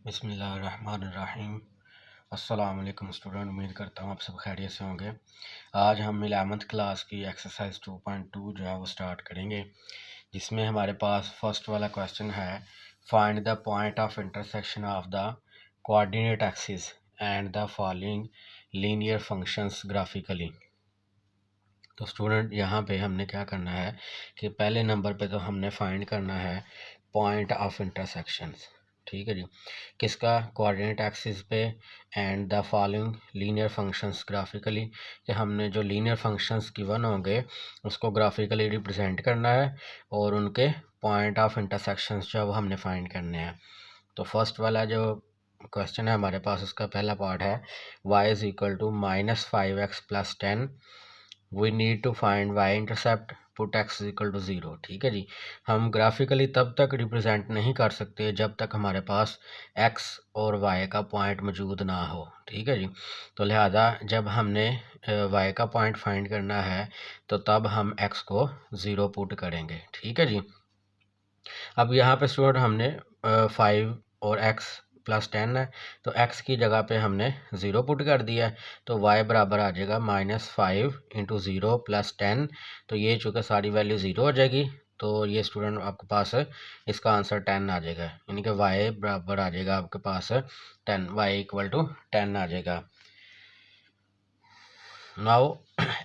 बिस्मिल्लाहिर्रहमानिर्रहीम। अस्सलाम वालेकुम स्टूडेंट, उम्मीद करता हूँ आप सब खैरियत से होंगे। आज हम 11th क्लास की एक्सरसाइज 2.2 जो है वो स्टार्ट करेंगे, जिसमें हमारे पास फर्स्ट वाला क्वेश्चन है, find the point of intersection of the coordinate axis and the following linear functions graphically. तो स्टूडेंट यहाँ पे हमने क्या करना है कि पहले नंबर पे तो हमने फाइंड करना है पॉइंट ऑफ इंटरसेक्शंस। ठीक है जी, किसका? कोऑर्डिनेट एक्सिस पे and the following linear functions graphically, कि हमने जो लीनियर फंक्शंस गिवन होंगे उसको ग्राफिकली रिप्रेजेंट करना है और उनके पॉइंट ऑफ इंटरसेक्शंस जो है वो हमने फाइंड करने हैं। तो फर्स्ट वाला जो क्वेश्चन है हमारे पास, उसका पहला पार्ट है y is equal to -5x+10। We need to find y intercept, put x equal to 0। ठीक है जी, हम ग्राफिकली तब तक रिप्रेजेंट नहीं कर सकते जब तक हमारे पास x और y का पॉइंट मौजूद ना हो। ठीक है जी, तो लिहाजा जब हमने y का पॉइंट फाइंड करना है तो तब हम x को 0 पुट करेंगे। ठीक है जी, अब यहाँ पे स्टूडेंट हमने 5 और x+10 है, तो x की जगह पे हमने 0 पुट कर दिया है, तो y बराबर आ जाएगा -5 इंटू 0 + 10। तो ये चूँकि सारी वैल्यू 0 हो जाएगी, तो ये स्टूडेंट आपके पास इसका आंसर 10 आ जाएगा, यानी कि y बराबर आ जाएगा आपके पास 10, y इक्वल टू 10 आ जाएगा। Now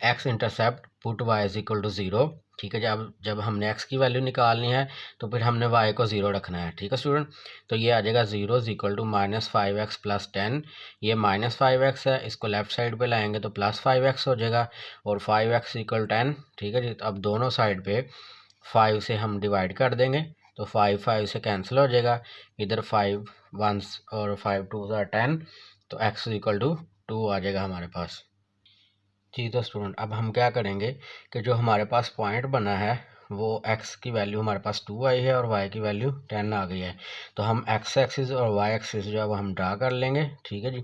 x intercept put y is equal to 0। ठीक है, जब हमने x की वैल्यू निकालनी है तो फिर हमने y को 0 रखना है। ठीक है स्टूडेंट, तो ये आ जाएगा 0 इज इक्वल टू -5x+10। ये -5x है, इसको लेफ्ट साइड पे लाएंगे तो +5x हो जाएगा और 5x इक्वल 10। ठीक है जी, तो अब दोनों साइड पे 5 से हम डिवाइड कर देंगे, तो 5 से कैंसिल हो जाएगा, इधर 5 1 और 5 2 10, तो x इक्वल टू 2 आ जाएगा हमारे पास। जी, तो स्टूडेंट अब हम क्या करेंगे कि जो हमारे पास पॉइंट बना है वो x की वैल्यू हमारे पास 2 आई है और y की वैल्यू 10 आ गई है, तो हम x एक्सिस और y एक्सिस जो है वो हम ड्रा कर लेंगे। ठीक है जी,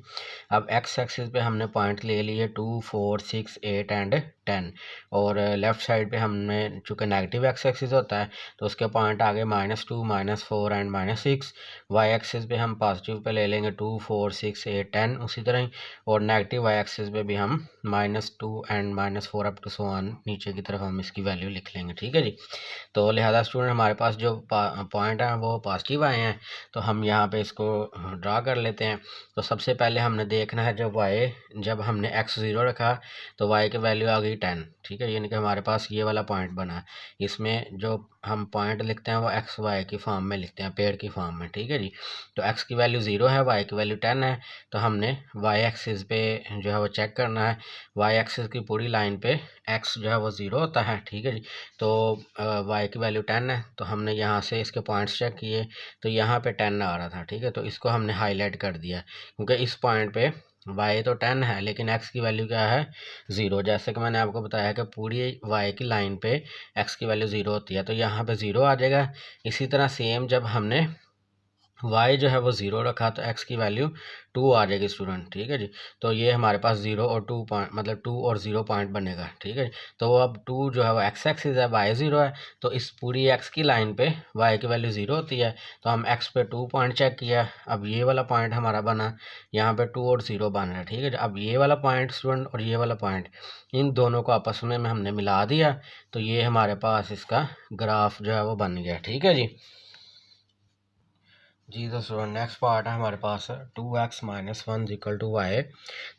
अब x एक्सिस पे हमने पॉइंट ले लिए 2 4 6 8 एंड 10, और लेफ्ट साइड पे हमने चूँकि नेगेटिव x एक्सिस होता है तो उसके पॉइंट आ गए -2 -4 एंड -6। y एक्सिस पे हम पॉजिटिव पे ले लेंगे 2 4 6 8 10 उसी तरह ही, और नेगेटिव y एक्सिस पे भी हम -2 and -4 up to so on नीचे की तरफ हम इसकी वैल्यू लिख लेंगे। ठीक है जी, तो लिहाजा स्टूडेंट हमारे पास जो पॉइंट हैं वो पॉजिटिव आए हैं, तो हम यहाँ पे इसको ड्रा कर लेते हैं। तो सबसे पहले हमने देखना है जब हमने x 0 रखा तो y की वैल्यू आ गई 10। ठीक है, यानी कि हमारे पास ये वाला पॉइंट बना, इसमें जो हम पॉइंट लिखते हैं वो एक्स वाई की फॉर्म में लिखते हैं, पेड़ की फॉर्म में। ठीक है जी, तो x की वैल्यू 0 है, y की वैल्यू 10 है, तो हमने y एक्सिस पे जो है वो चेक करना है। y एक्सिस की पूरी लाइन पे x जो है वो 0 होता है। ठीक है जी, तो y की वैल्यू 10 है, तो हमने यहाँ से इसके पॉइंट्स चेक किए तो यहाँ पे 10 आ रहा था। ठीक है, तो इसको हमने हाईलाइट कर दिया, क्योंकि इस पॉइंट पे y तो 10 है लेकिन x की वैल्यू क्या है? 0। जैसे कि मैंने आपको बताया कि पूरी y की लाइन पे x की वैल्यू 0 होती है, तो यहाँ पे 0 आ जाएगा। इसी तरह सेम जब हमने y जो है वो 0 रखा तो x की वैल्यू 2 आ जाएगी स्टूडेंट। ठीक है जी, तो ये हमारे पास 0 और 2 पॉइंट, मतलब 2 और 0 पॉइंट बनेगा। ठीक है, तो अब 2 जो है वो x एक्सिस है, y 0 है, तो इस पूरी x की लाइन पे y की वैल्यू 0 होती है, तो हम x पे 2 पॉइंट चेक किया। अब ये वाला पॉइंट हमारा बना, यहाँ पे 2 और 0 बन रहा है। ठीक है, अब ये वाला पॉइंट स्टूडेंट और ये वाला पॉइंट, इन दोनों को आपस में हमने मिला दिया, तो ये हमारे पास इसका ग्राफ जो है वो बन गया। ठीक है जी। जी, तो स्टूडेंट नेक्स्ट पार्ट है हमारे पास 2x - 1 इक्वल टू y।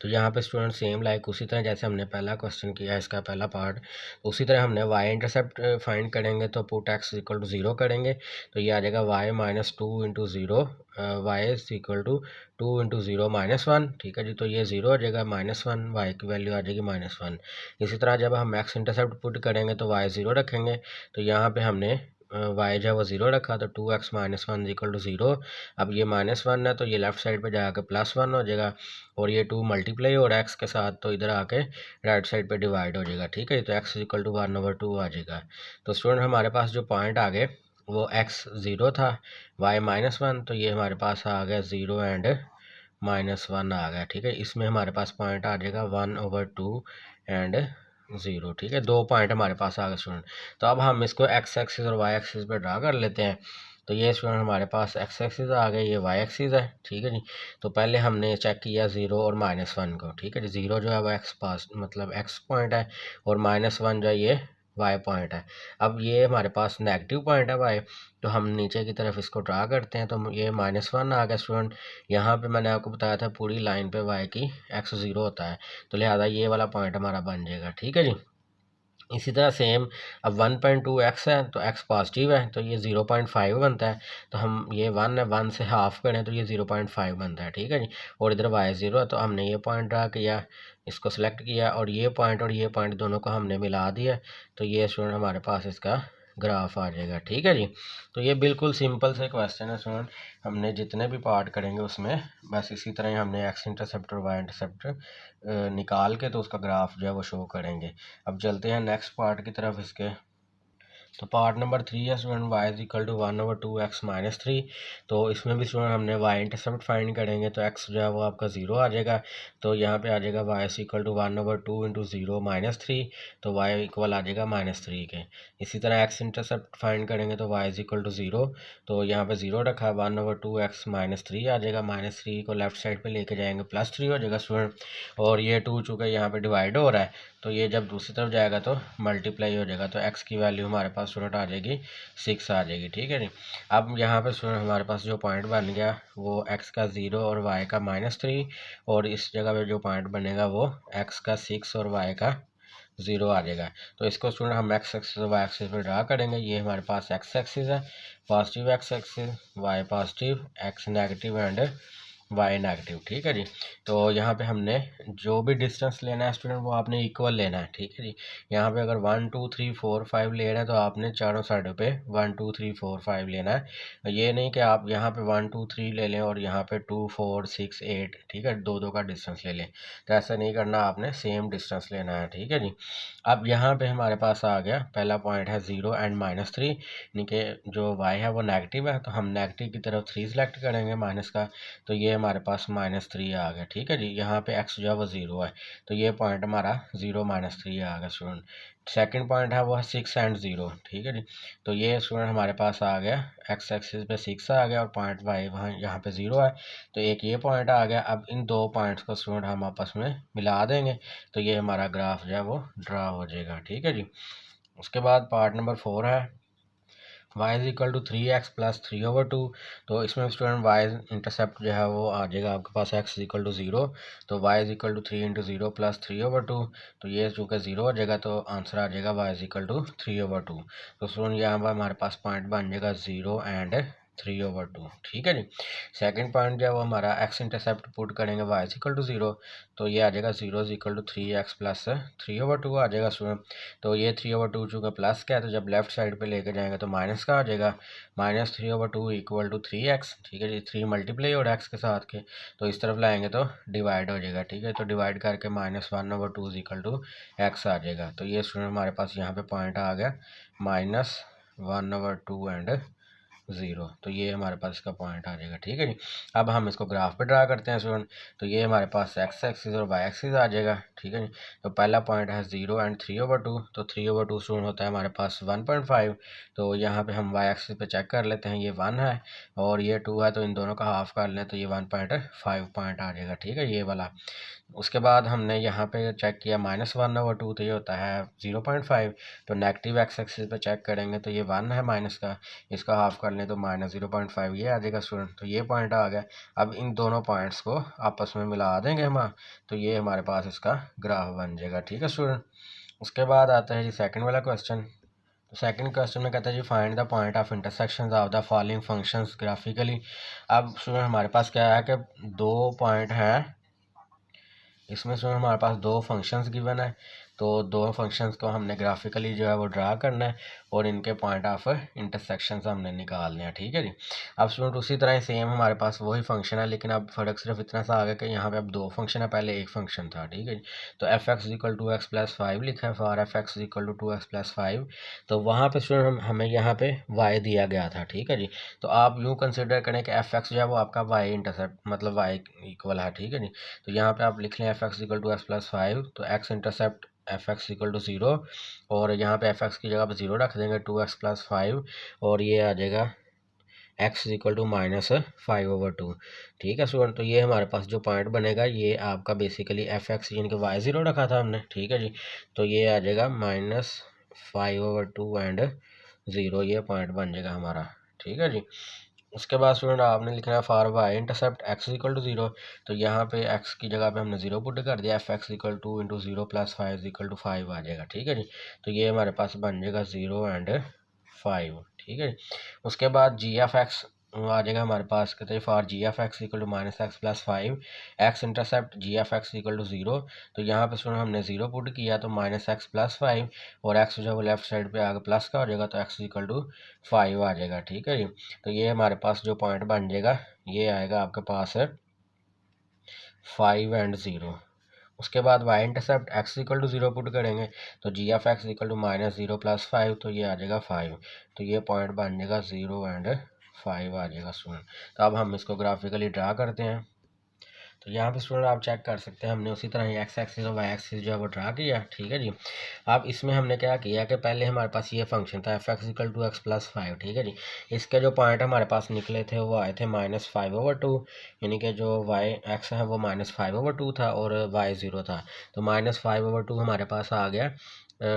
तो यहाँ पे स्टूडेंट सेम लाइक उसी तरह जैसे हमने पहला क्वेश्चन किया इसका पहला पार्ट, उसी तरह हमने y इंटरसेप्ट फाइंड करेंगे, तो पुट x इक्वल टू 0 करेंगे, तो ये आ जाएगा y -2 into 0, y is equal to 2 into 0 -1। ठीक है जी, तो ये 0 हो जाएगा, -1, y की वैल्यू आ जाएगी -1। इसी तरह जब हम x इंटरसेप्ट पुट करेंगे तो y 0 रखेंगे, तो यहाँ पे हमने y जो है वो 0 रखा, तो 2x - 1 इक्वल टू 0। अब ये -1 है तो ये लेफ्ट साइड पे जाकर +1 हो जाएगा, और ये 2 मल्टीप्लाई हो रहा है x के साथ, तो इधर आके राइट साइड पे डिवाइड हो जाएगा। ठीक है, तो x इक्वल टू 1/2 आ जाएगा। तो स्टूडेंट हमारे पास जो पॉइंट आ गए वो x 0 था, y -1, तो ये हमारे पास आ गया 0 एंड -1 आ गया। ठीक है, इसमें हमारे पास पॉइंट आ जाएगा 1/2 एंड 0। ठीक है, 2 पॉइंट हमारे पास आ गए स्टूडेंट। तो अब हम इसको x एक्सिस और y एक्सिस पे ड्रा कर लेते हैं। तो ये स्टूडेंट हमारे पास एक्स एक्सिस आ गए, ये वाई एक्सिस है, ठीक है जी। तो पहले हमने चेक किया 0 और -1 को, ठीक है जी। 0 जो है वो एक्स पास मतलब एक्स पॉइंट है और -1 जो है ये वाई पॉइंट है। अब ये हमारे पास नेगेटिव पॉइंट है वाई, तो हम नीचे की तरफ इसको ड्रा करते हैं। तो ये -1 आ गया स्टूडेंट। यहाँ पे मैंने आपको बताया था पूरी लाइन पे वाई की एक्स 0 होता है, तो लिहाजा ये वाला पॉइंट हमारा बन जाएगा, ठीक है जी। इसी तरह सेम अब 1.2x है तो x पॉजिटिव है तो ये 0.5 बनता है। तो हम ये 1 है, 1 से हाफ करें तो ये 0.5 बनता है, ठीक है जी। और इधर y 0 है तो हमने ये पॉइंट ड्रा किया, इसको सेलेक्ट किया और ये पॉइंट दोनों को हमने मिला दिया। तो ये स्टूडेंट हमारे पास इसका ग्राफ आ जाएगा, ठीक है जी। तो ये बिल्कुल सिंपल से क्वेश्चन है स्टूडेंट। हमने जितने भी पार्ट करेंगे उसमें बस इसी तरह ही हमने एक्स इंटरसेप्ट और वाई इंटरसेप्ट निकाल के तो उसका ग्राफ जो है वो शो करेंगे। अब चलते हैं नेक्स्ट पार्ट की तरफ इसके। तो पार्ट नंबर 3 है student y is equal to 1/2x minus 3। तो इसमें भी स्टूडेंट हमने वाई इंटरसेप्ट फाइंड करेंगे तो एक्स जो है वो आपका 0 आ जाएगा। तो यहाँ पे आ जाएगा y is equal to 1/2 into 0 minus 3। तो वाई इक्वल आ जाएगा -3 के। इसी तरह एक्स इंटरसेप्ट फाइंड करेंगे तो वाई इज इक्वल टू 0। तो यहाँ पे 0 रखा है, 1/2x माइनस 3 आ जाएगा। -3 को लेफ्ट साइड पे लेके जाएंगे +3 हो जाएगा स्टूडेंट। और ये 2 चूँकि यहाँ पे डिवाइड हो रहा है तो ये जब दूसरी तरफ जाएगा तो मल्टीप्लाई हो जाएगा। तो x की वैल्यू हमारे पास स्टूडेंट आ जाएगी 6 आ जाएगी, ठीक है जी। अब यहाँ पे स्टूडेंट हमारे पास जो पॉइंट बन गया वो x का 0 और y का -3, और इस जगह पे जो पॉइंट बनेगा वो x का 6 और y का 0 आ जाएगा। तो इसको स्टूडेंट हम x एक्सिस और y एक्सिस पे ड्रा करेंगे। ये हमारे पास x एक्सिस है, positive x axis, y positive, x negative and y negative, ठीक है जी। तो यहाँ पे हमने जो भी डिस्टेंस लेना है स्टूडेंट वो आपने इक्वल लेना है, ठीक है जी। यहाँ पे अगर 1 2 3 4 5 ले रहे हैं तो आपने चारों साइडों पे 1 2 3 4 5 लेना है। ये नहीं कि आप यहाँ पे 1 2 3 ले लें और यहाँ पे 2 4 6 8, ठीक है, दो दो का डिस्टेंस ले लें। तो ऐसा नहीं करना, आपने सेम डिस्टेंस लेना है, ठीक है जी। अब यहाँ पे हमारे पास आ गया पहला पॉइंट है 0 एंड -3, यानी कि जो वाई है वो नेगेटिव है तो हम नेगेटिव की तरफ 3 सेलेक्ट करेंगे माइनस का। तो ये हमारे पास -3 आ गया, ठीक है जी। यहाँ पे x जो है वो 0 है तो ये पॉइंट हमारा 0 -3 आ गया स्टूडेंट। सेकंड पॉइंट है वो है 6 एंड 0, ठीक है जी। तो ये स्टूडेंट हमारे पास आ गया x एक्सिस पे 6 आ गया और पॉइंट y वहाँ यहाँ पे 0 है तो एक ये पॉइंट आ गया। अब इन दो पॉइंट्स को स्टूडेंट हम आपस में मिला देंगे तो ये हमारा ग्राफ जो है वो ड्रा हो जाएगा, ठीक है जी। उसके बाद पार्ट नंबर 4 है y is equal to 3x plus 3/2। तो इसमें स्टूडेंट y इंटरसेप्ट जो है वो आ जाएगा आपके पास x इज इक्वल टू 0। तो y is equal to 3 into 0 plus 3/2। तो ये चूँकि 0 हो जाएगा तो आंसर आ जाएगा y इज इक्वल टू 3/2। तो स्टूडेंट यहाँ पर हमारे पास पॉइंट बन जाएगा 0 एंड 3/2, ठीक है जी। सेकंड पॉइंट जो है वो हमारा x इंटरसेप्ट पुट करेंगे y इज इक्वल टू 0। तो ये आ जाएगा 0 is equal to 3x plus 3/2 आ जाएगा स्टूडेंट। तो ये 3/2 चूँकि प्लस का है तो जब लेफ्ट साइड पे लेके जाएंगे तो माइनस का आ जाएगा। -3/2 इक्वल टू 3x, ठीक है जी। 3 मल्टीप्लाई और x के साथ के तो इस तरफ लाएंगे तो डिवाइड हो जाएगा, ठीक है। तो डिवाइड करके -1/2 इक्वल टू x आ जाएगा। तो ये स्टूडेंट हमारे पास यहाँ पे पॉइंट आ गया -1/2 एंड 0। तो ये हमारे पास इसका पॉइंट आ जाएगा, ठीक है जी। अब हम इसको ग्राफ पे ड्रा करते हैं स्टूडेंट। तो ये हमारे पास x एक्सिस और y एक्सिस आ जाएगा, ठीक है जी। तो पहला पॉइंट है 0 एंड 3/2। तो 3/2 स्टूडेंट होता है हमारे पास 1.5। तो यहाँ पे हम y एक्सिस पे चेक कर लेते हैं, ये 1 है और ये 2 है तो इन दोनों का हाफ कर लें तो ये 1.5 पॉइंट आ जाएगा, ठीक है, ये वाला। उसके बाद हमने यहाँ पे चेक किया -1/2 तो ये होता है 0.5। तो नेगेटिव x एक्सिस पे चेक करेंगे तो ये 1 है माइनस का, इसका हाफ कर लें तो -0.5 ये आ जाएगा स्टूडेंट। तो ये पॉइंट आ गया। अब इन दोनों पॉइंट्स को आपस में मिला देंगे हम, तो ये हमारे पास इसका ग्राफ बन जाएगा, ठीक है स्टूडेंट। उसके बाद आता है जी सेकंड वाला क्वेश्चन। तो सेकंड क्वेश्चन में कहता है जी find the point of intersection of the following functions graphically. अब स्टूडेंट हमारे पास क्या है कि दो पॉइंट हैं, इसमें जो हमारे पास दो फंक्शंस गिवन है तो दो फंक्शंस को हमने ग्राफिकली जो है वो ड्रा करना है और इनके पॉइंट ऑफ इंटरसेक्शन हमने निकालने हैं, ठीक है जी। अब स्टूडेंट उसी तरह सेम हमारे पास वही फंक्शन है लेकिन अब फ़र्क सिर्फ इतना सा आ गया कि यहाँ पे अब दो फंक्शन है, पहले एक फंक्शन था, ठीक है जी। तो f(x) equal to x plus 5 लिखा है for f(x) equal to 2x plus 5। तो वहाँ पे स्टूडेंट हमें यहाँ पे y दिया गया था, ठीक है जी। तो आप यूँ कंसिडर करें कि f(x) जो है वो आपका y इंटरसेप्ट मतलब y इक्वल है, ठीक है जी। तो यहाँ पे आप लिख लें f(x) equal to x plus 5। तो x intercept f(x) equal to 0 और यहाँ पे f(x) की जगह पे 0 रख देंगे 2x प्लस 5 और ये आ जाएगा एक्स इक्वल टू -5/2। ठीक है स्टूडेंट, तो ये हमारे पास जो पॉइंट बनेगा ये आपका बेसिकली एफ एक्स यानी कि वाई ज़ीरो रखा था हमने। ठीक है जी, तो ये आ जाएगा -5/2 एंड ज़ीरो, ये पॉइंट बन जाएगा हमारा। ठीक है जी, उसके बाद स्टूडेंट आपने लिखना है for y intercept x equal to zero. तो यहाँ पे एक्स की जगह पे हमने ज़ीरो पुट कर दिया, f x equal to into zero plus 5 equal to 5 आ जाएगा। ठीक है जी, तो ये हमारे पास बन जाएगा 0 एंड 5। ठीक है, उसके बाद जी एफ एक्स आ जाएगा हमारे पास, कहते हैं for g F x equal to -x plus 5 x intercept g F x equal to 0। तो यहाँ पे सुनो हमने 0 पुट किया तो -x प्लस 5 और x जो वो लेफ्ट साइड पे आगे प्लस का हो जाएगा तो x इक्वल टू 5 आ जाएगा। ठीक है जी, तो ये हमारे पास जो पॉइंट बन जाएगा ये आएगा आपके पास 5 एंड 0। उसके बाद Y intercept x equal to 0 put करेंगे तो जी F x equal to -0 plus 5, तो ये आ जाएगा 5। तो ये पॉइंट बन जाएगा 0 एंड 5 आ जाएगा स्टूडेंट। तो अब हम इसको ग्राफिकली ड्रा करते हैं। तो यहाँ पे स्टूडेंट आप चेक कर सकते हैं हमने उसी तरह ही एक्स एक्सिस और वाई एक्सिस जो है वो ड्रा किया। ठीक है जी, अब इसमें हमने क्या किया कि पहले हमारे पास ये फंक्शन था f x equal to x plus 5। ठीक है जी, इसके जो पॉइंट हमारे पास निकले थे वो आए थे -5/2, यानी कि जो वाई एक्स है वो -5/2 था और वाई 0 था। तो -5/2 हमारे पास आ गया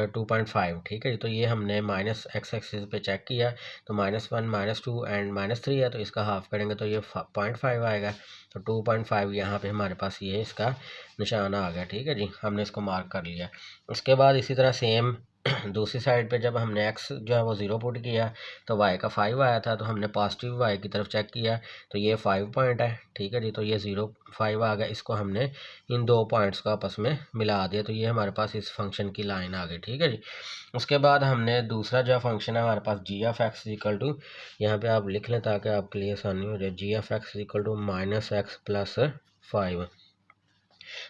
2.5। ठीक है जी, तो ये हमने माइनस एक्स एक्सिस पे चेक किया तो -1 -2 एंड -3 है, तो इसका हाफ करेंगे तो ये 0.5 आएगा। तो 2.5 यहाँ पे हमारे पास ये इसका निशान आ गया। ठीक है जी, हमने इसको मार्क कर लिया। उसके बाद इसी तरह सेम दूसरी साइड पे जब हमने x जो है वो 0 पुट किया तो y का 5 आया था, तो हमने पॉजिटिव y की तरफ चेक किया तो ये 5 पॉइंट है। ठीक है जी, तो ये 0 5 आ गया, इसको हमने इन दो पॉइंट्स को आपस में मिला दिया तो ये हमारे पास इस फंक्शन की लाइन आ गई। ठीक है जी, उसके बाद हमने दूसरा जो फंक्शन है हमारे पास g F x equal to, यहाँ पे आप लिख लें ताकि आपके लिए आसानी हो जाए, जी F x equal to -x plus 5।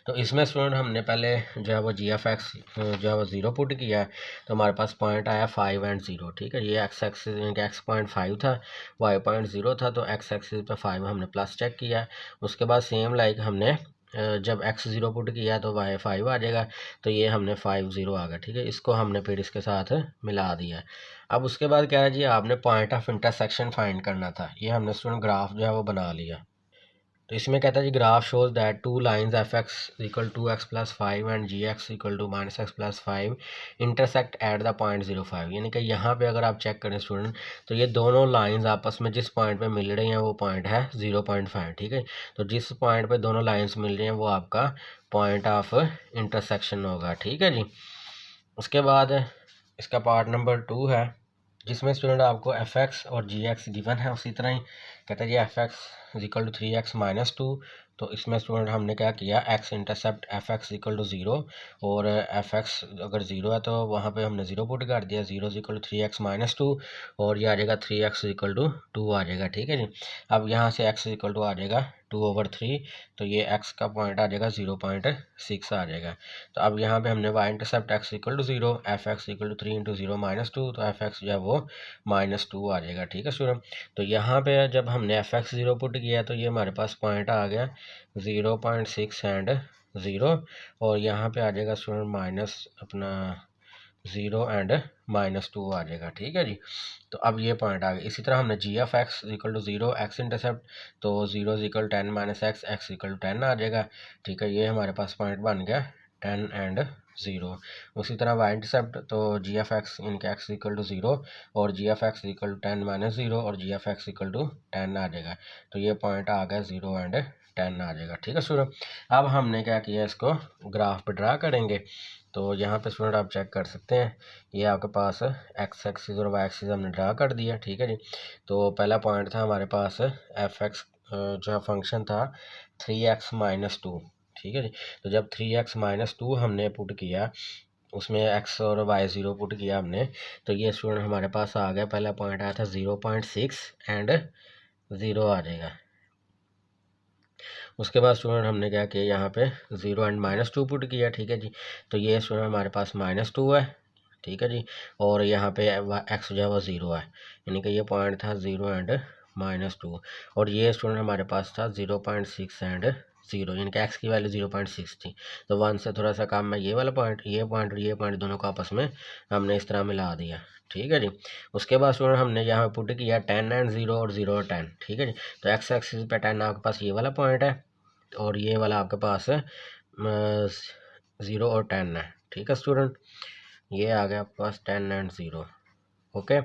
तो इसमें स्टूडेंट हमने पहले जो है वो जी एफ एक्स जो है वो 0 पुट किया तो हमारे पास पॉइंट आया 5 एंड 0। ठीक है, ये एक्स एक्सिस एक्स 0.5 था, वाई 0.0 था, तो एक्स एक्सिस पे 5 हमने प्लस चेक किया। उसके बाद सेम लाइक हमने जब x 0 पुट किया तो y 5 आ जाएगा, तो ये हमने 5 0 आ गया। ठीक है, इसको हमने फिर इसके साथ मिला दिया। अब उसके बाद क्या है जी, आपने पॉइंट ऑफ इंटरसेक्शन फाइंड करना था। ये हमने स्टूडेंट ग्राफ जो है वो बना लिया। तो इसमें कहता है जी graph shows that two lines f x equal to x plus 5 and g x equal to -x plus 5 intersect at the point 0.5। यानी कि यहाँ पे अगर आप चेक करें स्टूडेंट तो ये दोनों लाइंस आपस में जिस पॉइंट पे मिल रही हैं वो पॉइंट है 0.5। ठीक है, तो जिस पॉइंट पे दोनों लाइंस मिल रही हैं वो आपका पॉइंट ऑफ इंटरसेक्शन होगा। ठीक है जी, उसके बाद इसका पार्ट नंबर 2 है जिसमें स्टूडेंट आपको एफ एक्स और जी एक्स गिवन है। उसी तरह ही कहता है जी F x equal to 3x minus 2। तो इसमें स्टूडेंट हमने क्या किया, x intercept f x equal to 0 और एफ एक्स अगर 0 है तो वहाँ पे हमने 0 पुट कर दिया, 0 इक्वल टू 3x माइनस 2 और ये आ जाएगा 3x इक्वल टू 2 आ जाएगा। ठीक है जी, अब यहाँ से x इक्वल टू आ जाएगा 2/3, तो ये x का पॉइंट आ जाएगा 0.6 आ जाएगा। तो अब यहाँ पे हमने y intercept x equal to 0, f x equal to 3 into 0 -2, तो एफ एक्स जो है वो -2 आ जाएगा। ठीक है स्टूडेंट, तो यहाँ पे जब हमने एफ एक्स 0 पुट किया तो ये हमारे पास पॉइंट आ गया 0.6 एंड 0 और यहाँ पे आ जाएगा स्टूडेंट माइनस अपना 0 एंड -2 आ जाएगा। ठीक है जी, तो अब ये पॉइंट आ गया। इसी तरह हमने जी F x equal to 0 x intercept तो 0 equal 10 minus x equal to 10 आ जाएगा। ठीक है, ये हमारे पास पॉइंट बन गया 10 एंड 0। उसी तरह वाई इंटरसेप्ट तो जी एफ एक्स इनके एक्स इक्वल टू 0 और जी F x equal to 10 minus 0 और जी एफ एक्स इक्वल टू 10 आ जाएगा। तो ये पॉइंट आ गया 0 एंड 10 आ जाएगा। ठीक है स्टूडेंट, अब हमने क्या किया, इसको ग्राफ पे ड्रा करेंगे। तो यहाँ पे स्टूडेंट आप चेक कर सकते हैं, ये आपके पास एक्स एक्सिस और वाई एक्सिस हमने ड्रा कर दिया। ठीक है जी, तो पहला पॉइंट था हमारे पास एफ एक्स जो है फंक्शन था 3x माइनस 2। ठीक है जी, तो जब 3x माइनस 2 हमने पुट किया उसमें x और y 0 पुट किया हमने, तो ये स्टूडेंट हमारे पास आ गया, पहला पॉइंट आया था 0.6 एंड 0 आ जाएगा। उसके बाद स्टूडेंट हमने क्या किया, यहाँ पे 0 एंड -2 पुट किया। ठीक है जी, तो ये स्टूडेंट हमारे पास -2 है। ठीक है जी, और यहाँ पे एक्स जो है वो 0 है, यानी कि ये पॉइंट था 0 एंड -2 और ये स्टूडेंट हमारे पास था 0.6 एंड 0, यानी कि एक्स की वैल्यू 0.6 थी, तो 1 से थोड़ा सा कम है ये वाला पॉइंट, ये पॉइंट और ये पॉइंट दोनों को आपस में हमने इस तरह मिला दिया। ठीक है जी। उसके बाद स्टूडेंट हमने यहाँ पे पुट किया 10 एंड 0 और 0 और 10। ठीक है जी। तो एक्स एक्सिस पे 10 आपके पास ये वाला पॉइंट है और ये वाला आपके पास है 0 और 10 है। ठीक है स्टूडेंट, ये आ गया आपके पास 10 एंड 0। ओके,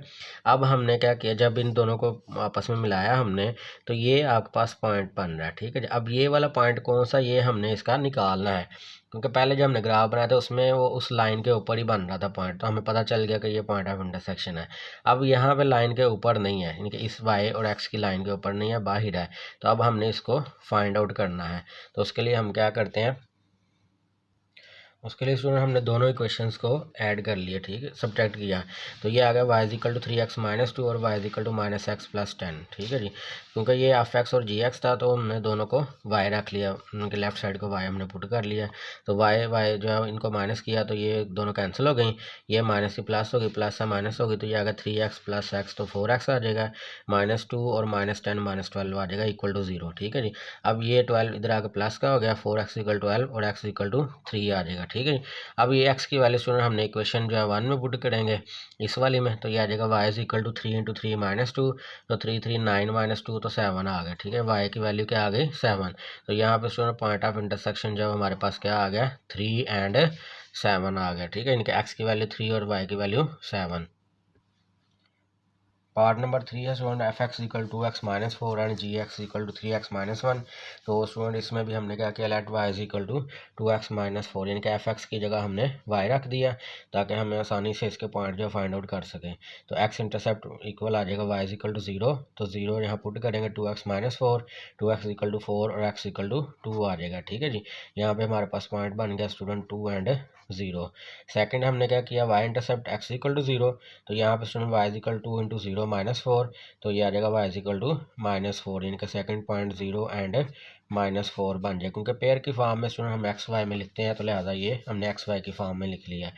अब हमने क्या किया, जब इन दोनों को आपस में मिलाया हमने, तो ये आपके पास पॉइंट बन रहा है। ठीक है जी। अब ये वाला पॉइंट कौन सा, ये हमने इसका निकालना है, क्योंकि पहले जब हमने ग्राफ बनाया था उसमें वो उस लाइन के ऊपर ही बन रहा था पॉइंट, तो हमें पता चल गया कि ये पॉइंट ऑफ इंटरसेक्शन है। अब यहाँ पे लाइन के ऊपर नहीं है, यानी कि इस वाई और एक्स की लाइन के ऊपर नहीं है, बाहर है। तो अब हमने इसको फाइंड आउट करना है। तो उसके लिए हम क्या करते हैं, उसके लिए स्टूडेंट हमने दोनों इक्वेशंस को ऐड कर लिए। ठीक है, सब्ट्रैक्ट किया, तो ये आ गया y equal to 3x minus 2 और y equal to minus x plus 10। ठीक है जी। क्योंकि ये एफ एक्स और जी एक्स था, तो हमने दोनों को y रख लिया, उनके लेफ्ट साइड को y हमने पुट कर लिया। तो y जो है इनको माइनस किया तो ये दोनों कैंसिल हो गई, ये माइनस की प्लस होगी, प्लस से माइनस होगी, तो ये आ गया 3x प्लस एक्स, तो 4x आ जाएगा, -2 और -10 -12 आ जाएगा इक्वल टू 0। ठीक है जी। अब ये 12 इधर आकर प्लस का हो गया, 4x इक्वल 12 और x इक्वल टू 3 आ जाएगा। ठीक है। अब ये x की वैल्यू स्टूडेंट हमने इक्वेशन जो है 1 में पुट करेंगे इस वाली में, तो ये आ जाएगा y इक्वल टू 3 इंटू 3 -2, तो 3 3 9 -2 तो 7 आ गया। ठीक है, y की वैल्यू क्या आ गई 7। तो यहाँ पे स्टूडेंट पॉइंट ऑफ इंटरसेक्शन जब हमारे पास क्या आ गया 3 एंड 7 आ गया। ठीक है, इनके x की वैल्यू 3 और y की वैल्यू 7। पार्ट नंबर 3 है student f x equal 2x minus 4 and g x equal to 3x minus 1। तो स्टूडेंट इसमें भी हमने क्या किया, let y equal to 2x minus 4, यानी कि एफ एक्स की जगह हमने y रख दिया ताकि हमें आसानी से इसके पॉइंट जो फाइंड आउट कर सकें। तो x इंटरसेप्ट इक्वल आ जाएगा y इक्वल टू 0, तो 0 यहाँ पुट करेंगे 2x minus 4, 2x equal to 4 और x इक्वल टू 2 आ जाएगा। ठीक है जी। यहाँ पे हमारे पास पॉइंट बन गया स्टूडेंट 2 एंड 0। सेकेंड हमने क्या किया, y intercept x equal to 0, तो यहाँ पे student y equal to into 0 -4, तो ये आ जाएगा y इक्वल टू -4, यानी कि सेकेंड पॉइंट 0 एंड -4 बन जाए, क्योंकि पेयर की फॉर्म में स्टूडेंट हम एक्स वाई में लिखते हैं, तो लिहाजा ये हमने एक्स वाई की फॉर्म में लिख लिया है।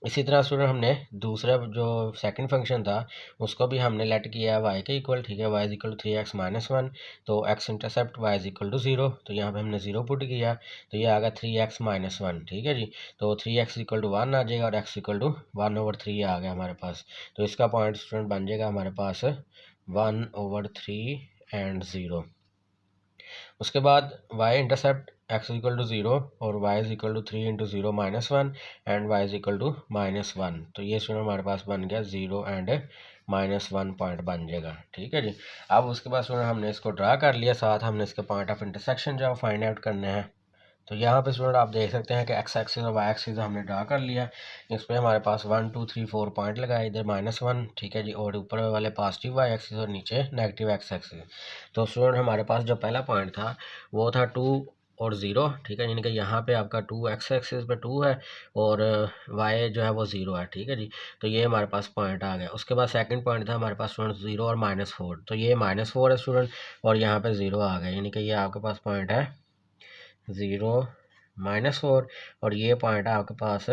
इसी तरह स्टूडेंट हमने दूसरा जो सेकंड फंक्शन था उसको भी हमने लेट किया है y के इक्वल। ठीक है, y equal to 3x minus 1, तो x intercept y equal to 0, तो यहाँ पे हमने 0 पुट किया, तो ये आ गया 3x माइनस 1। ठीक है जी। तो 3x इक्वल टू 1 आ जाएगा और x इक्वल टू 1/3 आ गया हमारे पास। तो इसका पॉइंट स्टूडेंट बन जाएगा हमारे पास 1/3 एंड 0। उसके बाद y intercept x equal to 0 और y equal to 3 into 0 -1 and y equal to -1, तो ये स्टूडेंट हमारे पास बन गया 0 एंड -1 पॉइंट बन जाएगा। ठीक है जी। अब उसके बाद स्टूडेंट हमने इसको ड्रा कर लिया, साथ हमने इसके पॉइंट ऑफ इंटरसेक्शन जो फाइंड आउट करने हैं। तो यहाँ पे स्टूडेंट आप देख सकते हैं कि एक्स एक्सिस और वाई एक्सिस हमने ड्रा कर लिया। इस पर हमारे पास 1 2 3 4 पॉइंट लगाए, इधर -1। ठीक है जी। और ऊपर वाले पॉजिटिव वाई एक्सिस और नीचे नेगेटिव एक्स एक्सिस। तो स्टूडेंट हमारे पास जो पहला पॉइंट था वो था 2 और 0। ठीक है, यानी कि यहाँ पे आपका 2 एक्स एक्सिस पे 2 है और वाई जो है वो 0 है। ठीक है जी। तो ये हमारे पास पॉइंट आ गया। उसके बाद सेकंड पॉइंट था हमारे पास स्टूडेंट 0 और -4, तो ये -4 है स्टूडेंट और यहाँ पे 0 आ गया, यानी कि ये आपके पास पॉइंट है 0 -4 और ये पॉइंट है आपके पास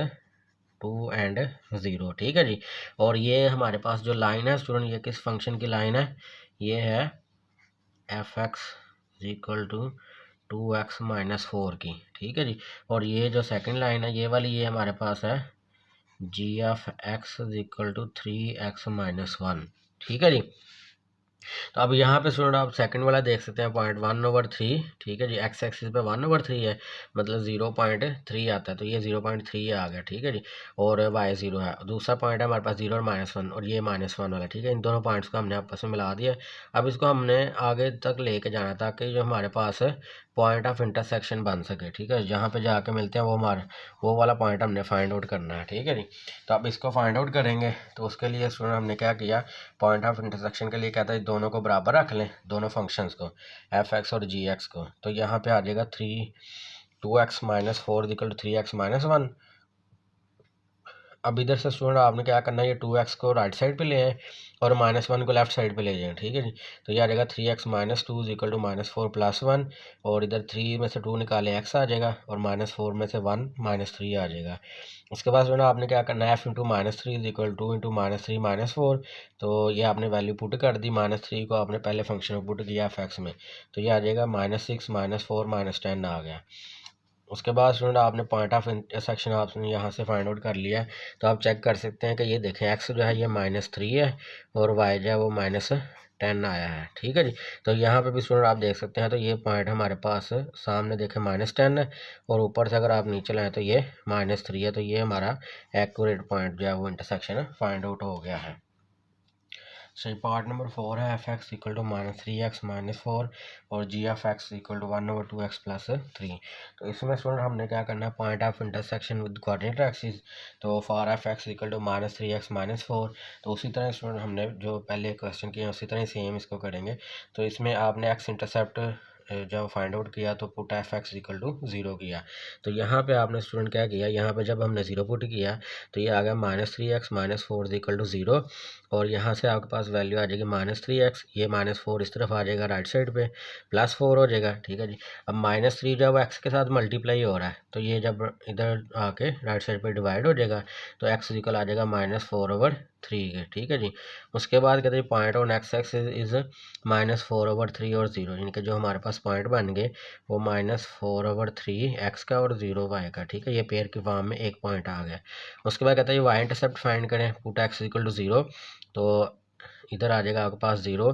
2 एंड 0। ठीक है जी। और ये हमारे पास जो लाइन है स्टूडेंट, ये किस फंक्शन की लाइन है, ये है f x equal to 2x minus 4 की। ठीक है जी। और ये जो सेकंड लाइन है ये वाली, ये हमारे पास है जी F x equal to 3x minus 1। ठीक है जी। तो अब यहाँ पे स्टूडेंट आप सेकंड वाला देख सकते हैं पॉइंट 1/3। ठीक है जी। एक्स एक्सिस पे 1/3 है, मतलब 0.3 आता है, तो ये 0.3 आ गया। ठीक है जी। और y 0 है। दूसरा पॉइंट है हमारे पास 0 और -1 और ये -1 वाला। ठीक है, इन दोनों पॉइंट्स को हमने आपस में मिला दिया। अब इसको हमने आगे तक लेके जाना ताकि जो हमारे पास पॉइंट ऑफ इंटरसेक्शन बन सके। ठीक है, जहाँ पे जाके मिलते हैं वो वाला पॉइंट हमने फाइंड आउट करना है। ठीक है जी। तो अब इसको फाइंड आउट करेंगे, तो उसके लिए स्टूडेंट हमने क्या किया, पॉइंट ऑफ इंटरसेक्शन के लिए कहता है दोनों को बराबर रख लें, दोनों फंक्शंस को, एफ एक्स और जी एक्स को। तो यहाँ पे आ जाएगा 2x minus 4 equal to 3x minus 1 अब इधर से स्टूडेंट आपने क्या करना है, ये 2x को राइट साइड पे ले आए और -1 को लेफ्ट साइड पे ले जाएं, ठीक है जी। तो ये आ जाएगा 3x - 2 इक्वल टू -4 + 1, और इधर 3 में से 2 निकाले x आ जाएगा, और -4 में से 1 -3 आ जाएगा। उसके बाद स्टूडेंट आपने क्या करना है, f × -3 इक्वल टू × -3 - 4, तो ये आपने वैल्यू पुट कर दी। -3 को आपने पहले फंक्शन में पुट किया f(x) में, तो ये आ जाएगा -6 -4 -10 आ गया। उसके बाद स्टूडेंट आपने पॉइंट ऑफ इंटरसेक्शन आपने यहाँ से फाइंड आउट कर लिया है, तो आप चेक कर सकते हैं कि ये देखें x जो है ये -3 है और y जो है वो -10 आया है, ठीक है जी। तो यहाँ पे भी स्टूडेंट आप देख सकते हैं, तो ये पॉइंट हमारे पास सामने देखें -10 है, और ऊपर से अगर आप नीचे लाएँ तो ये -3 है। तो ये हमारा एक्यूरेट पॉइंट जो है वो इंटरसेक्शन फाइंड आउट हो गया है। सही, पार्ट नंबर 4 है f(x) इक्वल टू -3x - 4 और g(x) इक्वल टू 1/2x + 3। तो इसमें स्टूडेंट हमने क्या करना है, point of intersection with coordinate axis. तो for f(x) equal to -3x - 4, तो उसी तरह स्टूडेंट हमने जो पहले क्वेश्चन किया उसी तरह सेम इसको करेंगे। तो इसमें आपने x इंटरसेप्ट जब फाइंड आउट किया तो पुट f(x) इक्वल टू 0 किया। तो यहाँ पे आपने स्टूडेंट क्या किया, यहाँ पे जब हमने 0 पुट किया तो ये आ गया -3x - 4 इक्वल टू 0, और यहाँ से आपके पास वैल्यू आ जाएगी -3x, ये -4 इस तरफ आ जाएगा राइट साइड पे, +4 हो जाएगा, ठीक है जी। अब -3 जब x के साथ मल्टीप्लाई हो रहा है तो ये जब इधर आके राइट साइड पे डिवाइड हो जाएगा तो x इक्वल आ जाएगा -4/3 के, ठीक है जी। उसके बाद कहते हैं point on x axis is -4/3 और 0, यानी कि जो हमारे पास पॉइंट बन गए वो -4/3 x का और 0 y का, ठीक है। ये पेयर की फॉर्म में एक पॉइंट आ गया। उसके बाद कहता है y इंटरसेप्ट फाइंड करें, पुट x इक्वल टू 0, तो इधर आ जाएगा आपके पास 0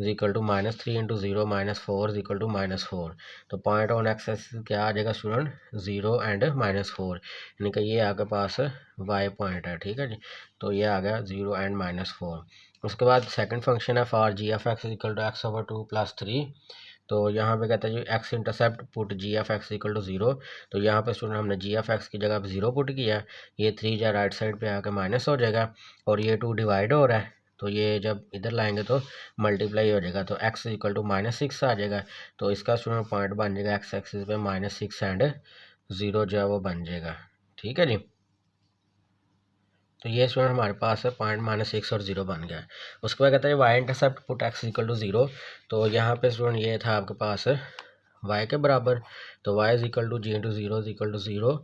इक्वल टू -3 × 0 -4 इक्वल टू -4। तो पॉइंट ऑन एक्स एक्सिस क्या आ जाएगा स्टूडेंट, 0 एंड -4, यानी कि ये आपके पास y पॉइंट है, ठीक है जी। तो ये आ गया 0 एंड -4। उसके बाद सेकंड फंक्शन है for g(x) equal to x/2 + 3। तो यहाँ पे कहता है जी x intercept put g(x) equal to 0। तो यहाँ पे स्टूडेंट हमने g(x) की जगह पे 0 पुट किया, ये 3 जो राइट साइड पे आकर माइनस हो जाएगा, और ये 2 डिवाइड हो रहा है, तो ये जब इधर लाएंगे तो मल्टीप्लाई हो जाएगा, तो x इक्वल टू -6 आ जाएगा। तो इसका स्टूडेंट पॉइंट बन जाएगा x एक्सिस पे -6 एंड 0 जो है वो बन जाएगा, ठीक है जी। तो ये स्टूडेंट हमारे पास है पॉइंट -6 और 0 बन गया है। उसके बाद कहता है y intercept put x equal to 0। तो यहाँ पे स्टूडेंट ये था आपके पास y के बराबर, तो y equal to g/0 equal to 0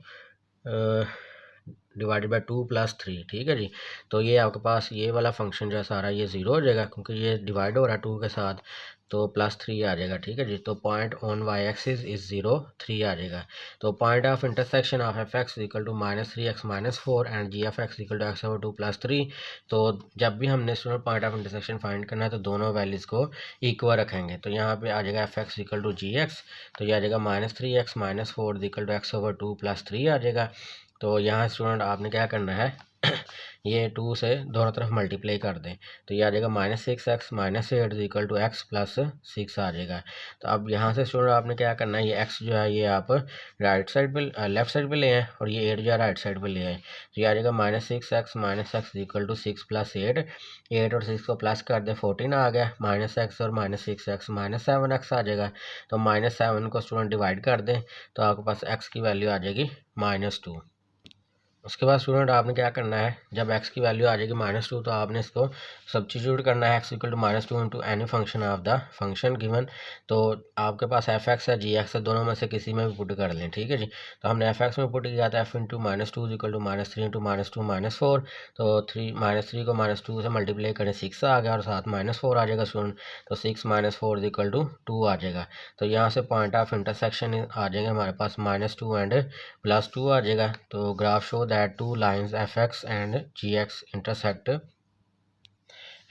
divided by 2 + 3, ठीक है जी। तो ये आपके पास ये वाला फंक्शन जो है सारा ये 0 हो जाएगा, क्योंकि ये डिवाइड हो रहा है 2 के साथ, तो +3 आ जाएगा, ठीक है जी। तो point on y axis is 0 3 आ जाएगा। तो point of intersection of f(x) equal to -3x - 4 and g(x) equal to x/2 + 3। तो जब भी हमने student point of intersection find करना है तो दोनों वैल्यूज़ को इक्वल रखेंगे। तो यहाँ पे आ जाएगा f(x) इक्वल टू gx, तो ये आ जाएगा -3x - 4 इक्वल टू x/2 + 3 आ जाएगा। तो यहाँ स्टूडेंट आपने क्या करना है ये 2 से दोनों तरफ मल्टीप्लाई कर दें, तो ये आ जाएगा -6x - 8 इक्वल टू x + 6 आ जाएगा। तो अब यहाँ से स्टूडेंट आपने क्या करना है, ये x जो है ये आप राइट साइड पे लेफ्ट साइड पे ले आए, और ये 8 जो है राइट साइड पे ले आए, तो ये आ जाएगा -6x - x इक्वल टू 6 + 8, 8 और 6 को प्लस कर दें 14 आ गया, -x और -6x -7x आ जाएगा। तो -7 को स्टूडेंट डिवाइड कर दें तो आपके पास x की वैल्यू आ जाएगी -2। उसके बाद स्टूडेंट आपने क्या करना है, जब x की वैल्यू आ जाएगी -2 तो आपने इसको सब्स्टिट्यूट करना है, x equal to -2 into any function of the function given. तो आपके पास f(x) है g(x) है, दोनों में से किसी में भी पुट कर लें, ठीक है जी। तो हमने f(x) में पुट किया था f into -2 equal to -3 into -2 -4, तो -3 को -2 से मल्टीप्लाई करें 6 आ गया, और साथ -4 आ जाएगा स्टूडेंट, तो 6 - 4 इक्वल टू 2 आ जाएगा। तो यहाँ से पॉइंट ऑफ इंटरसेक्शन आ जाएंगे हमारे पास -2 एंड +2 आ जाएगा। तो graph show that two lines f(x) and g(x) intersect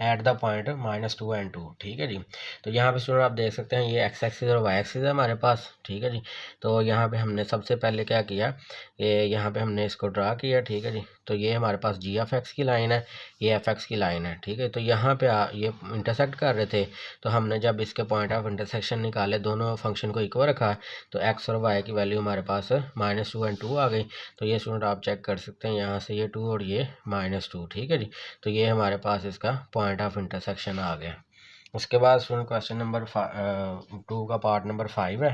eight the point -2 and 2, ठीक है जी। तो यहाँ पे स्टूडेंट आप देख सकते हैं ये x एक्सिस और y एक्सिस है हमारे पास, ठीक है जी। तो यहाँ पे हमने सबसे पहले क्या किया, ये यहाँ पे हमने इसको ड्रा किया, ठीक है जी। तो ये हमारे पास g(x) की लाइन है, ये f(x) की लाइन है, ठीक है। तो यहाँ पे ये इंटरसेक्ट कर रहे थे, तो हमने जब इसके पॉइंट ऑफ इंटरसेक्शन निकाले, दोनों फंक्शन को इक्वल रखा, तो x और y की वैल्यू हमारे पास -2 एंड 2 आ गई। तो ये स्टूडेंट आप चेक कर सकते हैं, यहाँ से ये 2 और ये -2, ठीक है जी। तो ये हमारे पास इसका पॉइंट ऑफ इंटरसेक्शन आ गया। उसके बाद स्टूडेंट क्वेश्चन नंबर 2 का पार्ट नंबर 5 है।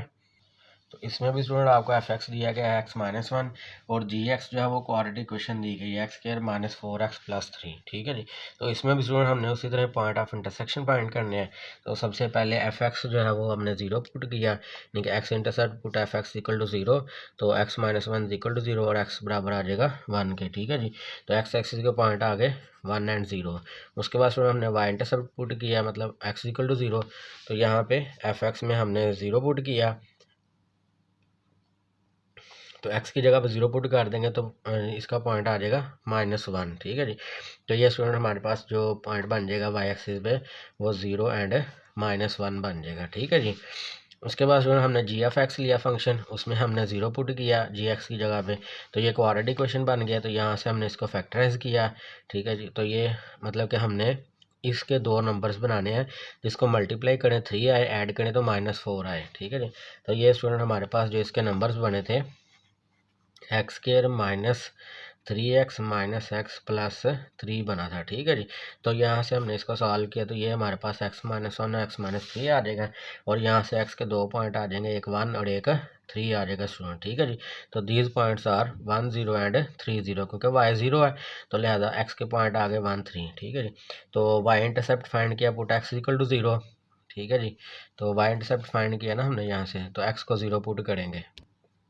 तो इसमें भी स्टूडेंट आपको एफ एक्स दिया गया है x-1 और जी एक्स जो है वो क्वाड्रेटिक इक्वेशन दी गई है x² - 4x + 3, ठीक है जी। तो इसमें भी स्टूडेंट हमने उसी तरह पॉइंट ऑफ इंटरसेक्शन फाइंड करने हैं। तो सबसे पहले एफ एक्स जो है वो हमने 0 पुट किया, यानी कि x intercept put f x equal to 0, तो x-1 इक्वल टू 0 और x बराबर आ जाएगा 1 के, ठीक है जी। तो एक्स एक्सिस के पॉइंट आ गए 1 और 0। उसके बाद स्टूडेंट हमने y इंटरसेप्ट पुट किया, मतलब x इक्वल टू 0, तो यहाँ पे एफ एक्स में हमने 0 पुट किया, तो x की जगह पर 0 पुट कर देंगे तो इसका पॉइंट आ जाएगा -1, ठीक है जी। तो ये स्टूडेंट हमारे पास जो पॉइंट बन जाएगा y एक्सिस पे वो 0 एंड -1 बन जाएगा, ठीक है जी। उसके बाद स्टूडेंट हमने जी एफ एक्स लिया फंक्शन, उसमें हमने 0 पुट किया जी एक्स की जगह पे, तो ये क्वाड्रेटिक इक्वेशन बन गया। तो यहाँ से हमने इसको फैक्टराइज किया, ठीक है जी। तो ये मतलब कि हमने इसके दो नंबर्स बनाने हैं, जिसको मल्टीप्लाई करें 3 आए, ऐड करें तो -4 आए, ठीक है जी। तो ये स्टूडेंट हमारे पास जो इसके नंबर्स बने थे x² - 3x - x + 3 बना था, ठीक है जी। तो यहाँ से हमने इसको सॉल्व किया, तो ये हमारे पास x-1 और x-3 आ जाएगा, और यहाँ से x के दो पॉइंट आ जाएंगे, एक 1 और एक 3 आ जाएगा स्टूडेंट, ठीक है जी। तो दीज पॉइंट्स आर 1 0 एंड 3 0, क्योंकि y 0 है तो लिहाजा x के पॉइंट आ गए 1 3, ठीक है जी। तो y इंटरसेप्ट फाइंड किया, पुट x इक्वल टू 0, ठीक है जी। तो y इंटरसेप्ट फाइंड किया ना हमने यहाँ से, तो x को 0 पुट करेंगे,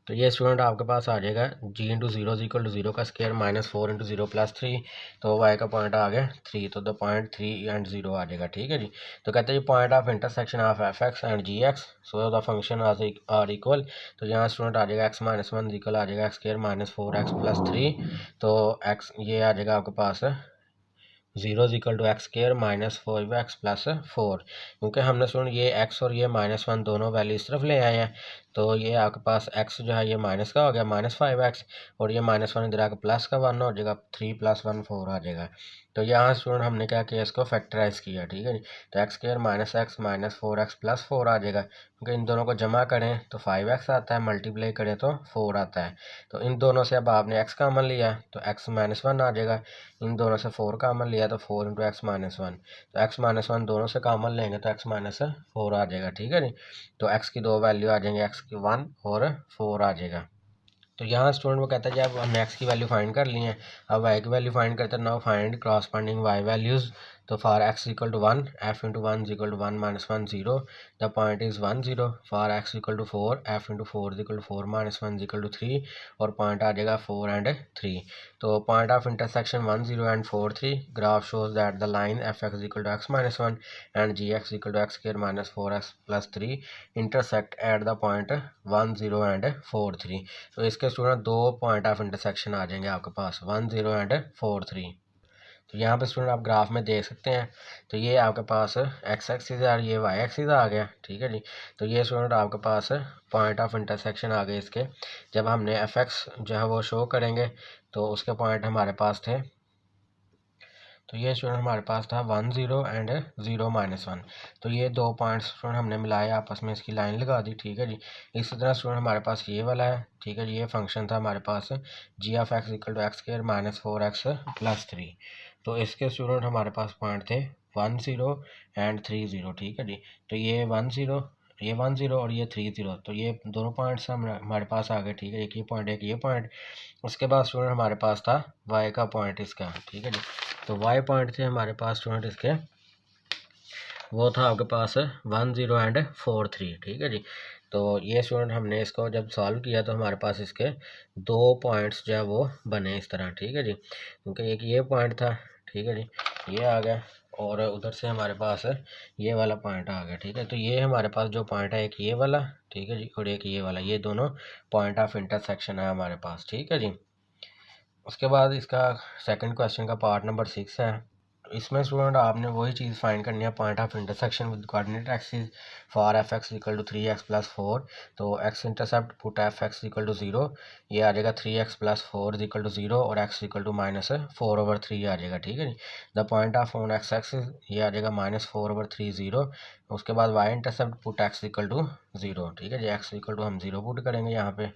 तो ये स्टूडेंट आपके पास आ जाएगा g इंटू 0 इक्वल टू 0 का स्क्वायर -4 × 0 + 3, तो y का पॉइंट आ गया 3, तो द पॉइंट 3 एंड 0 आ जाएगा, ठीक है जी। तो कहते हैं point of intersection of f x and g x, so the function are equal. तो यहाँ स्टूडेंट आ जाएगा x-1 इक्वल आ जाएगा x² - 4x + 3, तो x ये आ जाएगा आपके पास 0 इक्वल टू x² - 4x + 4, क्योंकि हमने सुन ये x और ये -1 दोनों वैल्यू इस तरफ ले आए हैं, तो ये आपके पास x जो है ये माइनस का हो गया -5x, और ये -1 इधर आकर प्लस का 1 हो जाएगा, 3 + 1 4 आ जाएगा। तो यहाँ स्टूडेंट हमने क्या किया, इसको फैक्टराइज किया, ठीक है जी। तो x² - x - 4x + 4 आ जाएगा, क्योंकि इन दोनों को जमा करें तो 5x आता है, मल्टीप्लाई करें तो 4 आता है। तो इन दोनों से अब आपने x कॉमन लिया तो x -1 आ जाएगा, इन दोनों से 4 कॉमन लिया तो 4 × x -1, तो x -1 दोनों से कॉमन लेंगे तो x -4 आ जाएगा, ठीक है जी। तो x की दो वैल्यू आ जाएंगे, x की 1 और 4 आ जाएगा। तो यहाँ स्टूडेंट वो कहता है जब हमने x की वैल्यू फाइंड कर ली है, अब y की वैल्यू फाइंड करते हैं, now find corresponding y values. तो for x equal to 1 f into 1 equal to 1 - 1 0, the point is 1 0। For x equal to 4 f into 4 equal to 4 - 1 equal to 3, और point आ जाएगा 4 एंड 3। तो point of intersection 1 0 and 4 3, graph shows that the line f x equal to x -1 and g x equal to x² - 4x + 3 intersect at the point 1 0 and 4 3। तो इसके student दो point of intersection आ जाएंगे आपके पास, 1 0 and 4 3। तो यहाँ पे student आप graph में देख सकते हैं, तो ये आपके पास x एक्सिस और ये y एक्सिस आ गया, ठीक है जी। तो ये स्टूडेंट आपके पास पॉइंट ऑफ इंटरसेक्शन आ गए इसके, जब हमने एफ एक्स जो है वो शो करेंगे तो उसके पॉइंट हमारे पास थे, तो ये स्टूडेंट हमारे पास था 1 0 एंड 0 -1। तो ये दो पॉइंट्स स्टूडेंट हमने मिलाए आपस में, इसकी लाइन लगा दी, ठीक है जी। इसी तरह स्टूडेंट हमारे पास ये वाला है, ठीक है जी। ये फंक्शन था हमारे पास g of x equal to x² - 4x + 3, तो इसके स्टूडेंट हमारे पास पॉइंट थे 1 0 एंड 3 0, ठीक है जी। तो ये 1 0, ये 1 0 और ये 3 0, तो ये दोनों पॉइंट्स हमारे पास आ गए, ठीक है। एक ये पॉइंट, एक ये पॉइंट। उसके बाद स्टूडेंट हमारे पास था y का पॉइंट इसका, ठीक है जी। तो y पॉइंट थे हमारे पास स्टूडेंट इसके, वो था आपके पास 1 0 एंड 4 3, ठीक है जी। तो ये स्टूडेंट हमने इसको जब सॉल्व किया तो हमारे पास इसके दो पॉइंट्स जो है वो बने इस तरह, ठीक है जी। क्योंकि एक ये पॉइंट था, ठीक है जी, ये आ गया, और उधर से हमारे पास ये वाला पॉइंट आ गया, ठीक है। तो ये हमारे पास जो पॉइंट है, एक ये वाला, ठीक है जी, और एक ये वाला, ये दोनों पॉइंट ऑफ इंटरसेक्शन है हमारे पास, ठीक है जी। उसके बाद इसका सेकंड क्वेश्चन का पार्ट नंबर 6 है। इसमें स्टूडेंट आपने वही चीज़ फाइंड करनी है, point of intersection with coordinate axis for f x equal to 3x + 4। तो x intercept put f x equal to 0, ये आ जाएगा 3x + 4 इक्वल टू 0, और x इक्वल टू -4/3 आ जाएगा, ठीक है जी। The point of on x axis ये आ जाएगा -4/3 0। उसके बाद y intercept put x equal to 0, ठीक है जी। x इक्वल टू हम 0 पुट करेंगे यहाँ पे,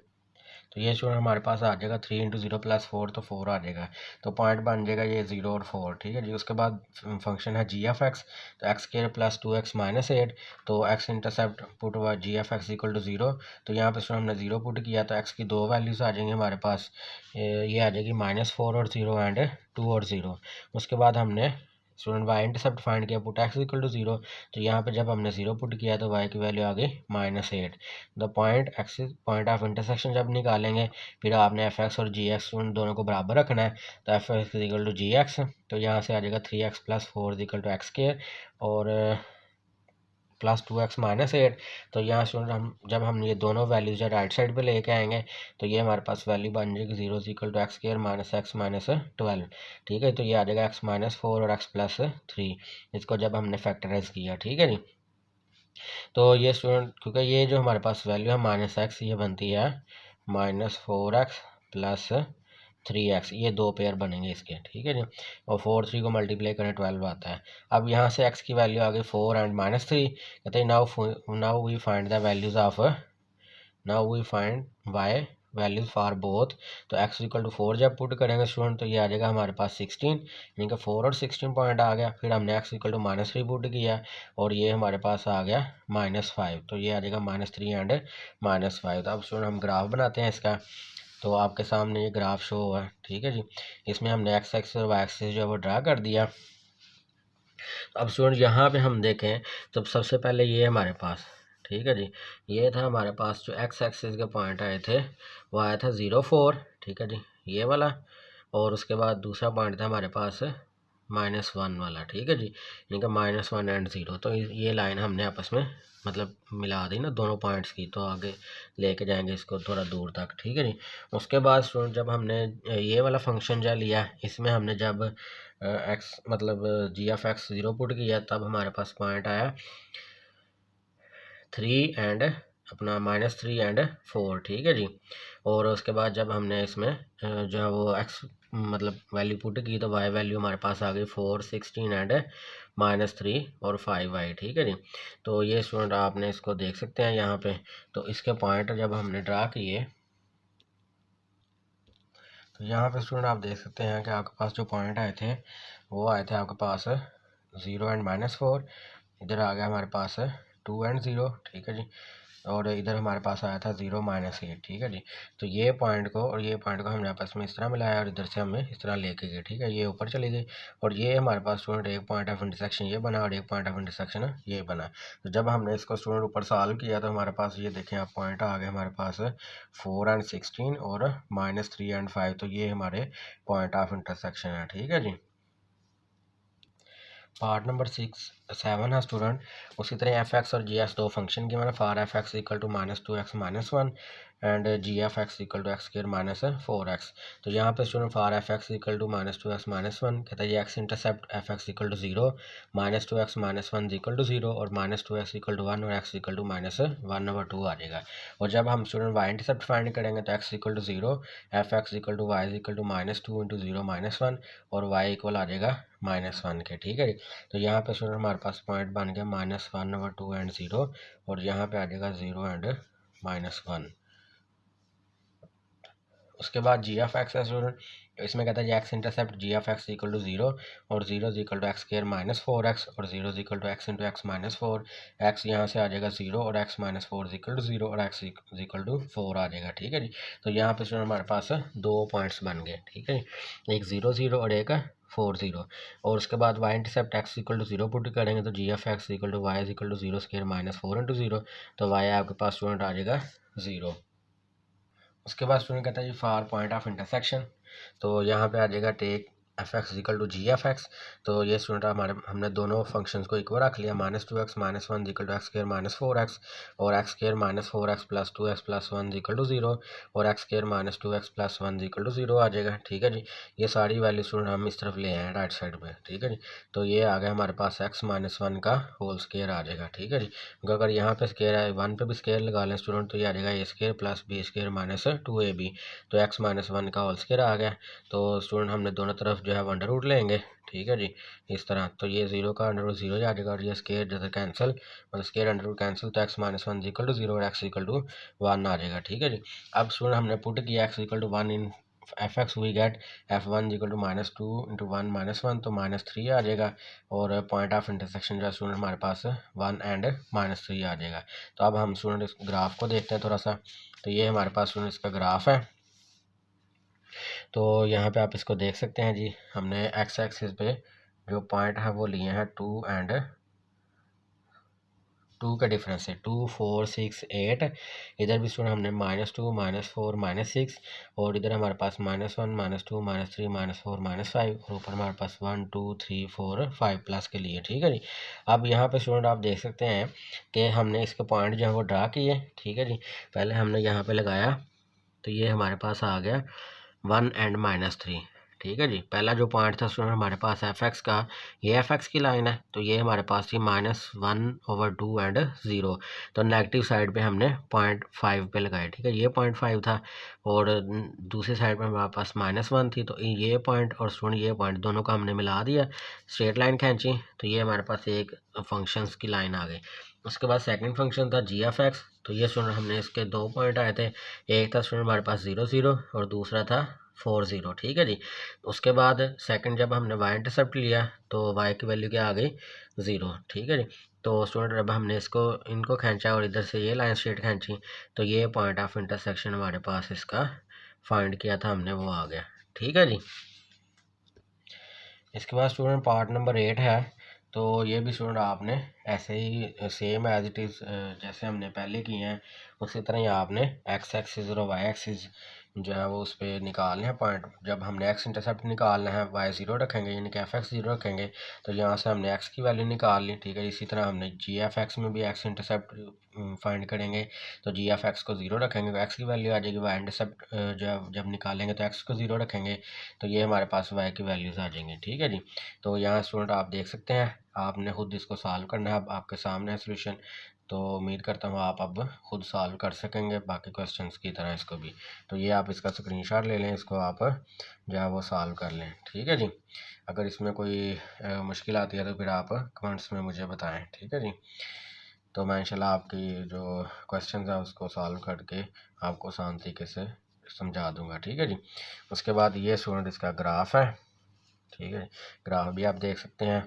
तो ये स्टूडेंट हमारे पास आ जाएगा 3 इंटू 0 प्लस 4, तो 4 आ जाएगा। तो पॉइंट बन जाएगा ये 0 और 4, ठीक है जी। उसके बाद फंक्शन है जी एफ एक्स, तो x square plus 2x minus 8, तो एक्स इंटरसेप्ट पुट हुआ जी एफ एक्स इक्वल टू 0। तो यहाँ पे स्टूडेंट हमने 0 पुट किया, तो एक्स की दो वैल्यूज़ आ जाएंगी हमारे पास, ये आ जाएगी -4 और 0 एंड 2 और 0। उसके बाद हमने स्टूडेंट वाई इंटरसेप्ट फाइंड किया, पुट एक्स इक्वल टू 0। तो यहाँ पे जब हमने 0 पुट किया तो वाई की वैल्यू आ गई -8। The point axis point of intersection जब निकालेंगे, फिर आपने एफ एक्स और जी एक्स दोनों को बराबर रखना है। तो f x equal to g x, तो यहाँ से आ जाएगा 3x plus 4 equal to x square और प्लस 2x माइनस 8। तो यहाँ स्टूडेंट हम जब हम ये दोनों वैल्यूज जो राइट साइड पे लेके आएंगे, तो ये हमारे पास वैल्यू बन जाएगी 0 equal to x square minus x minus 12, ठीक है। तो ये आ जाएगा x माइनस 4 और x प्लस 3, इसको जब हमने फैक्टराइज किया, ठीक है जी। तो ये स्टूडेंट क्योंकि ये जो हमारे पास वैल्यू है -x, ये बनती है -4x प्लस 3x, ये दो पेयर बनेंगे इसके, ठीक है जी। और 4 3 को मल्टीप्लाई करें 12 आता है। अब यहाँ से x की वैल्यू आ गई 4 एंड -3, कहते हैं now we find the values of now we find y values for both. तो x इक्वल टू 4 जब पुट करेंगे स्टूडेंट, तो ये आ जाएगा हमारे पास 16, यानी कि 4 और 16 पॉइंट आ गया। फिर हमने x इक्वल टू -3 पुट किया और ये हमारे पास आ गया -5, तो ये आ जाएगा -3 एंड -5। तो अब स्टूडेंट हम ग्राफ बनाते हैं इसका। तो आपके सामने ये ग्राफ शो हुआ है, ठीक है जी। इसमें हमने एक्स एक्सिस और वाई एक्सिस जो है वो ड्रा कर दिया। अब स्टूडेंट यहाँ पे हम देखें तो सबसे पहले ये हमारे पास, ठीक है जी, ये था हमारे पास जो एक्स एक्सिस के पॉइंट आए थे, वो आया था 0 4, ठीक है जी, ये वाला। और उसके बाद दूसरा पॉइंट था हमारे पास -1 वाला, ठीक है जी, यानी कि -1 एंड 0। तो ये लाइन हमने आपस में मतलब मिला दी ना दोनों पॉइंट्स की, तो आगे लेके जाएंगे इसको थोड़ा दूर तक, ठीक है जी। उसके बाद स्टूडेंट जब हमने ये वाला फंक्शन जो लिया, इसमें हमने जब एक्स मतलब जी एफ एक्स 0 पुट किया, तब हमारे पास पॉइंट आया 3 एंड अपना -3 एंड 4, ठीक है जी। और उसके बाद जब हमने इसमें जो है वो एक्स मतलब वैल्यू पुट की, तो वाई वैल्यू हमारे पास आ गई 4 16 एंड -3 और 5y, ठीक है जी। तो ये स्टूडेंट आपने इसको देख सकते हैं यहाँ पे। तो इसके पॉइंट जब हमने ड्रा किए, तो यहाँ पे स्टूडेंट आप देख सकते हैं कि आपके पास जो पॉइंट आए थे, वो आए थे आपके पास 0 एंड -4, इधर आ गया हमारे पास 2 एंड 0, ठीक है जी। और इधर हमारे पास आया था 0 -8, ठीक है जी। तो ये पॉइंट को और ये पॉइंट को हमने आपस में इस तरह मिलाया और इधर से हमने इस तरह लेके गए, ठीक है। ये ऊपर चली गई और ये हमारे पास स्टूडेंट एक पॉइंट ऑफ इंटरसेक्शन ये बना और एक पॉइंट ऑफ इंटरसेक्शन ये बना। तो जब हमने इसको स्टूडेंट ऊपर सॉल्व किया, तो हमारे पास ये देखें आप पॉइंट आ गए हमारे पास 4 एंड 16 और -3 एंड 5। तो ये हमारे पॉइंट ऑफ इंटरसेक्शन है, ठीक है जी। पार्ट नंबर 7 है स्टूडेंट। उसी तरह एफ एक्स और जी एक्स दो फंक्शन की मैंने for f x equal to -2x -1 and g F x equal to x square -4x। तो यहाँ पे student for f x equal to -2x -1 कहता है ये x intercept f x equal to 0, -2x -1 equal to 0 और -2x equal to 1 और x equal to -1/2 आ जाएगा। और जब हम स्टूडेंट वाई इंटरसेप्ट फाइंड करेंगे, तो x equal to 0, f x equal to Y equal to -2 into 0 -1 और वाई इक्वल आ जाएगा -1 के, ठीक है। तो यहाँ पे स्टूडेंट हमारे पास पॉइंट बन गया -1/2 एंड 0 और यहाँ पे आ जाएगा 0 एंड -1। उसके बाद जी एफ एक्स है स्टूडेंट, इसमें कहता है x intercept g F x equal to 0 और 0 equal to x square -4x और 0 equal to x into x -4। X यहाँ से आ जाएगा 0 और एक्स -4 इक्वल टू 0 और एक्स इक्वल टू 4 आ जाएगा, ठीक है जी। तो यहाँ पे स्टूडेंट हमारे पास दो पॉइंट्स बन गए, ठीक है जी, एक 0 0 और एक 4 0। और उसके बाद Y intercept x equal to 0 put करेंगे, तो जी F x equal to Y equal to 0 square -4 into 0। तो वाई आपके पास स्टूडेंट आ जाएगा 0। उसके बाद स्टूडेंट कहता है जी फॉर पॉइंट ऑफ इंटरसेक्शन, तो यहाँ पे आ जाएगा take f x equal to g F x. तो ये स्टूडेंट हमारे हमने दोनों फंक्शंस को इक्वल रख लिया, -2x -1 equal to x square -4x और x square -4x plus 2x plus 1 equal to 0 और x square -2x plus 1 equal to 0 आ जाएगा, ठीक है जी। ये सारी वैल्यू स्टूडेंट हम इस तरफ ले आए हैं राइट साइड पे, ठीक है जी। तो ये आ गया हमारे पास x -1 का होल स्क्वायर आ जाएगा, ठीक है जी। अगर यहाँ पे स्क्वायर है 1 पे भी स्क्वायर लगा लें स्टूडेंट, तो ये आ जाएगा A square plus B square -2ab। तो x -1 का होल स्क्वायर आ गया। तो स्टूडेंट हमने दोनों तरफ जो है अंडर रूट लेंगे, ठीक है जी, इस तरह। तो ये 0 का अंडर रूट 0 आ जाएगा और ये स्केयर जैसे कैंसिल, मतलब स्केयर अंडर रूट कैंसिल, तो x माइनस 1 इक्वल टू 0 और x इक्वल टू 1 आ जाएगा, ठीक है जी। अब स्टूडेंट हमने पुट किया x equal to 1 in f x, we get f1 equal to -2 into 1 -1, तो -3 आ जाएगा। और पॉइंट ऑफ इंटरसेक्शन जो है स्टूडेंट हमारे पास 1 एंड -3 आ जाएगा। तो अब हम स्टूडेंट इस ग्राफ को देखते हैं थोड़ा सा। तो ये हमारे पास स्टूडेंट इसका ग्राफ है। तो यहाँ पे आप इसको देख सकते हैं जी, हमने एक्स एक्सिस पे जो पॉइंट है वो लिए हैं 2 एंड 2 का डिफरेंस है 2 4 6 8। इधर भी स्टूडेंट हमने -2 -4 -6, और इधर हमारे पास -1 -2 -3 -4 -5, और ऊपर हमारे पास 1 2 3 4 5 प्लस के लिए, ठीक है जी। अब यहाँ पे स्टूडेंट आप देख सकते हैं कि हमने इसके पॉइंट जो है वो ड्रा किए, ठीक है जी। पहले हमने यहाँ पे लगाया, तो ये हमारे पास आ गया 1 एंड -3, ठीक है जी। पहला जो पॉइंट था स्टूडेंट हमारे पास एफ एक्स का, ये एफ एक्स की लाइन है, तो ये हमारे पास थी -1/2 एंड 0। तो नेगेटिव साइड पे हमने 0.5 पे लगाए, ठीक है, ये 0.5 था। और दूसरी साइड पे हमारे पास -1 थी, तो ये पॉइंट और स्टूडेंट ये पॉइंट दोनों का हमने मिला दिया, स्ट्रेट लाइन खींची, तो ये हमारे पास एक फंक्शंस की लाइन आ गई। उसके बाद सेकंड फंक्शन था जी एफ एक्स, तो ये स्टूडेंट हमने इसके 2 पॉइंट आए थे, एक था स्टूडेंट हमारे पास 0 0 और दूसरा था 4 0, ठीक है जी। उसके बाद सेकंड जब हमने y इंटरसेप्ट लिया तो y की वैल्यू क्या आ गई 0, ठीक है जी। तो स्टूडेंट जब हमने इसको इनको खींचा और इधर से ये लाइन स्ट्रेट खींची, तो ये पॉइंट ऑफ इंटरसेक्शन हमारे पास इसका फाइंड किया था हमने, वो आ गया, ठीक है जी। इसके बाद स्टूडेंट पार्ट नंबर 8 है। तो ये भी स्टूडेंट आपने ऐसे ही सेम एज इट इज़ जैसे हमने पहले किए हैं उसी तरह ही आपने एक्स एक्सिस और वाई एक्सिस जो है वो उस पर निकालने हैं पॉइंट। जब हमने एक्स इंटरसेप्ट निकालना है वाई 0 रखेंगे, यानी कि एफ एक्स 0 रखेंगे, तो यहाँ से हमने एक्स की वैल्यू निकाल ली, ठीक है। इसी तरह हमने जी एफ एक्स में भी एक्स इंटरसेप्ट फाइंड करेंगे, तो जी एफ एक्स को 0 रखेंगे तो एक्स की वैल्यू आ जाएगी, वाई इंटरसेप्ट जब निकालेंगे तो एक्स को 0 रखेंगे, तो ये हमारे पास वाई की वैल्यूज़ आ जाएंगी, ठीक है जी। तो यहाँ स्टूडेंट आप देख सकते हैं, आपने खुद इसको सॉल्व करना है, अब आपके सामने है सोल्यूशन। तो उम्मीद करता हूँ आप अब खुद सॉल्व कर सकेंगे बाकी क्वेश्चंस की तरह इसको भी। तो ये आप इसका स्क्रीनशॉट ले लें, इसको आप जो है वो सॉल्व कर लें, ठीक है जी। अगर इसमें कोई मुश्किल आती है तो फिर आप कमेंट्स में मुझे बताएं, ठीक है जी। तो मैं इंशाल्लाह आपकी जो क्वेश्चन है उसको सॉल्व करके आपको आसान तरीके से समझा दूंगा, ठीक है जी। उसके बाद ये स्टूडेंट इसका ग्राफ है, ठीक है। ग्राफ भी आप देख सकते हैं,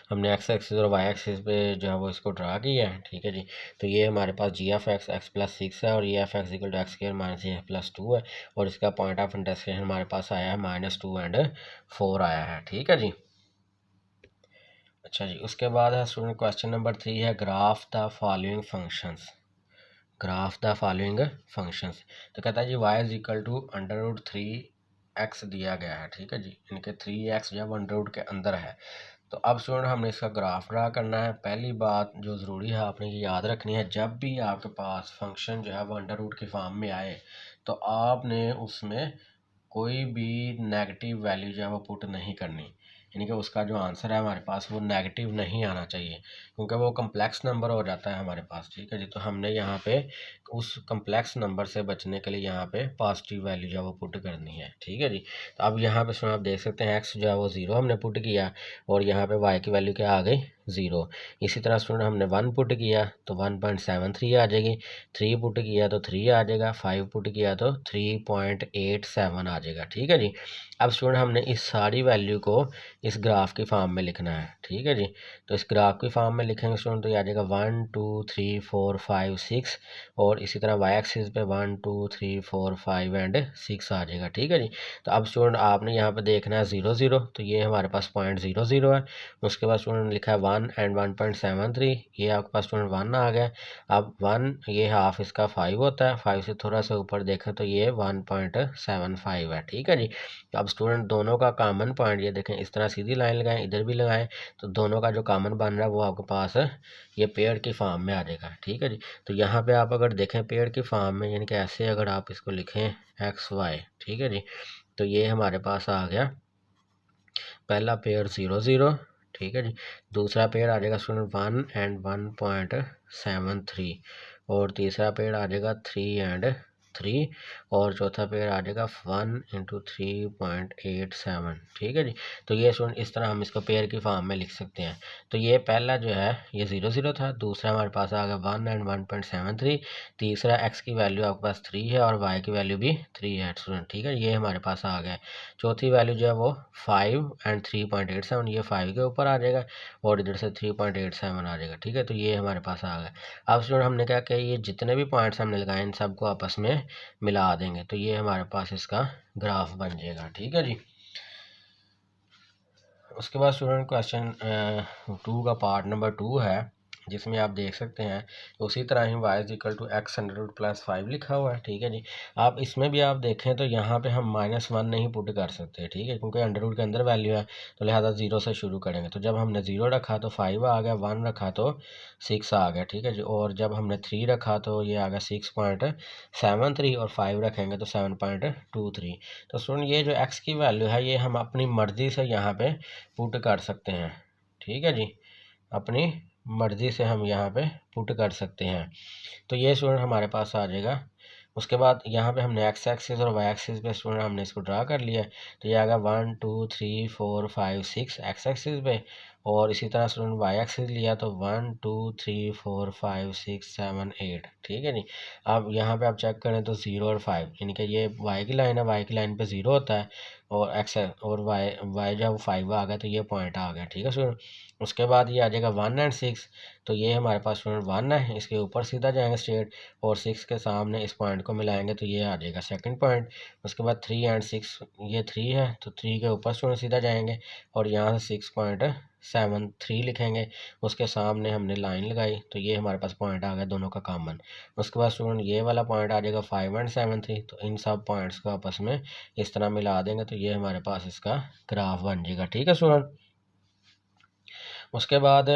हमने एक्स एक्सिस और वाई एक्सिस पे जो है वो इसको ड्रा किया है, ठीक है जी। तो ये हमारे पास g F x x plus 6 है, और ये f x equal to x square minus a plus 2 है, और इसका पॉइंट ऑफ इंटरसेक्शन हमारे पास आया है -2 एंड 4 आया है, ठीक है जी। अच्छा जी, उसके बाद है स्टूडेंट क्वेश्चन नंबर 3 है, graph the following functions, graph the following functions. तो कहता है जी y is equal to √3x दिया गया है, ठीक है जी, इनके 3x जब अंडर रूट के अंदर है। तो अब स्टूडेंट हमने इसका ग्राफ ड्रा करना है। पहली बात जो ज़रूरी है आपने ये याद रखनी है, जब भी आपके पास फंक्शन जो है वो अंडर रूट की फॉर्म में आए तो आपने उसमें कोई भी नेगेटिव वैल्यू जो है वो पुट नहीं करनी, यानी कि उसका जो आंसर है हमारे पास वो नेगेटिव नहीं आना चाहिए, क्योंकि वो कम्प्लेक्स नंबर हो जाता है हमारे पास, ठीक है जी। तो हमने यहाँ पे उस कम्प्लेक्स नंबर से बचने के लिए यहाँ पे पॉजिटिव वैल्यू जो है वो पुट करनी है, ठीक है जी। तो अब यहाँ पे आप देख सकते हैं एक्स जो है वो 0 हमने पुट किया, और यहाँ पे वाई की वैल्यू क्या आ गई 0। इसी तरह स्टूडेंट हमने 1 पुट किया तो 1.73 आ जाएगी, 3 पुट किया तो 3 आ जाएगा, 5 पुट किया तो 3.87 आ जाएगा, ठीक है जी। अब स्टूडेंट हमने इस सारी वैल्यू को इस ग्राफ की फॉर्म में लिखना है, ठीक है जी। तो इस ग्राफ की फॉर्म में लिखेंगे स्टूडेंट तो ये आ जाएगा 1 2 3 4 5 6, और इसी तरह वाई एक्सिस पे 1 2 3 4 5 एंड 6 आ जाएगा, ठीक है जी। तो अब स्टूडेंट आपने यहाँ पे देखना है 0 0, तो ये हमारे पास .00 है। उसके बाद स्टूडेंट लिखा है 1 एंड 1.73, ये आपके पास स्टूडेंट 1 आ गया। अब 1 ये हाफ इसका 5 होता है, 5 से थोड़ा सा ऊपर देखें तो ये 1.75 है, ठीक है जी। तो अब स्टूडेंट दोनों का कॉमन पॉइंट ये देखें, इस तरह सीधी लाइन लगाएं, इधर भी लगाएं, तो दोनों का जो कॉमन बन रहा है वो आपके पास ये पेड़ की फॉर्म में आ जाएगा, ठीक है जी। तो यहाँ पे आप अगर देखें पेड़ की फॉर्म में, यानी कि ऐसे अगर आप इसको लिखें XY, ठीक है जी, तो ये हमारे पास आ गया पहला पेड़ 0 0, ठीक है जी। दूसरा पेड़ आ जाएगा स्टूडेंट 1 एंड 1.73, और तीसरा पेड़ आ जाएगा 3 एंड 3 और चौथा पेयर आ जाएगा 1 इंटू 3.87। ठीक है जी। तो ये स्टूडेंट इस तरह हम इसको पेयर की फॉर्म में लिख सकते हैं। तो ये पहला जो है ये 0 0 था, दूसरा हमारे पास आ गया 1 एंड 1.73, तीसरा x की वैल्यू आपके पास 3 है और y की वैल्यू भी 3 है स्टूडेंट। ठीक है, ये हमारे पास आ गया। चौथी वैल्यू जो है वो 5 एंड 3.87, ये 5 के ऊपर आ जाएगा और इधर से 3.87 आ जाएगा। ठीक है, तो ये हमारे पास आ गया। अब स्टूडेंट हमने क्या किया, ये जितने भी पॉइंट्स हमने लगाए इन सबको आपस में मिला देंगे, तो ये हमारे पास इसका ग्राफ बन जाएगा। ठीक है जी। उसके बाद स्टूडेंट क्वेश्चन 2 का पार्ट नंबर 2 है, जिसमें आप देख सकते हैं उसी तरह ही y is equal to x under root plus 5 लिखा हुआ है। ठीक है जी। आप इसमें भी आप देखें तो यहाँ पे हम -1 नहीं पुट कर सकते। ठीक है, क्योंकि अंडर रूट के अंदर वैल्यू है, तो लिहाजा 0 से शुरू करेंगे। तो जब हमने 0 रखा तो 5 आ गया, 1 रखा तो 6 आ गया। ठीक है जी। और जब हमने 3 रखा तो ये आ गया 6.73 और 5 रखेंगे तो 7.23। तो स्टूडेंट ये जो x की वैल्यू है ये हम अपनी मर्ज़ी से यहाँ पे पुट कर सकते हैं। ठीक है जी, अपनी मर्ज़ी से हम यहाँ पे पुट कर सकते हैं। तो ये स्टूडेंट हमारे पास आ जाएगा। उसके बाद यहाँ पे हमने x एक्सिस और y एक्सिस पे स्टूडेंट हमने इसको ड्रा कर लिया है। तो ये आ गया 1 2 3 4 5 6 x एक्सिस पे, और इसी तरह स्टूडेंट y एक्सिस लिया तो 1 2 3 4 5 6 7 8। ठीक है जी। अब यहाँ पे आप चेक करें तो 0 और 5, यानी कि ये y की लाइन है, y की लाइन पे 0 होता है और x और y जब 5 आ गया तो ये पॉइंट आ गया। ठीक है स्टूडेंट। उसके बाद ये आ जाएगा 1 एंड 6, तो ये हमारे पास स्टूडेंट 1 है, इसके ऊपर सीधा जाएंगे स्ट्रेट और 6 के सामने इस पॉइंट को मिलाएंगे तो ये आ जाएगा सेकंड पॉइंट। उसके बाद 3 एंड 6, ये 3 है तो 3 के ऊपर स्टूडेंट सीधा जाएंगे और यहाँ से 6.73 लिखेंगे, उसके सामने हमने लाइन लगाई तो ये हमारे पास पॉइंट आ गया दोनों का कॉमन। उसके बाद स्टूडेंट ये वाला पॉइंट आ जाएगा 5 एंड 7 3, तो इन सब पॉइंट्स को आपस में इस तरह मिला देंगे तो ये हमारे पास इसका ग्राफ बन जाएगा। ठीक है स्टूडेंट। उसके बाद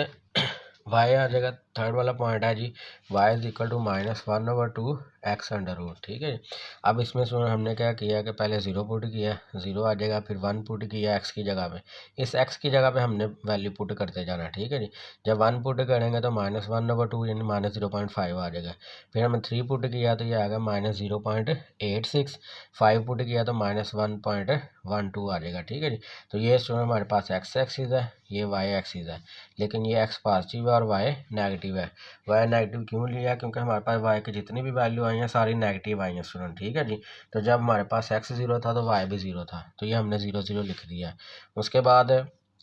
y आ जाएगा, थर्ड वाला पॉइंट है जी y is equal to -1/2 x under root. ठीक है। अब इसमें सुन हमने क्या किया कि पहले 0 पुट किया, 0 आ जाएगा, फिर 1 पुट किया x की जगह पे, इस x की जगह पे हमने वैल्यू पुट करते जाना। ठीक है जी। जब 1 पुट करेंगे तो -1/2 यानी -0.5 आ जाएगा। फिर हमने 3 पुट किया तो ये आ गया -0.86, 5 पुट किया तो -1.12 आ जाएगा। ठीक है जी। तो ये स्टूडेंट हमारे पास x एक्सिस है, ये y एक्सिस है, लेकिन ये x पॉजिटिव है और y नेगेटिव है। y नेगेटिव क्यों लिया, क्योंकि हमारे पास y की जितनी भी वैल्यू आई हैं सारी नेगेटिव आई हैं स्टूडेंट। ठीक है जी। तो जब हमारे पास x 0 था तो y भी 0 था, तो ये हमने 0 0 लिख दिया। उसके बाद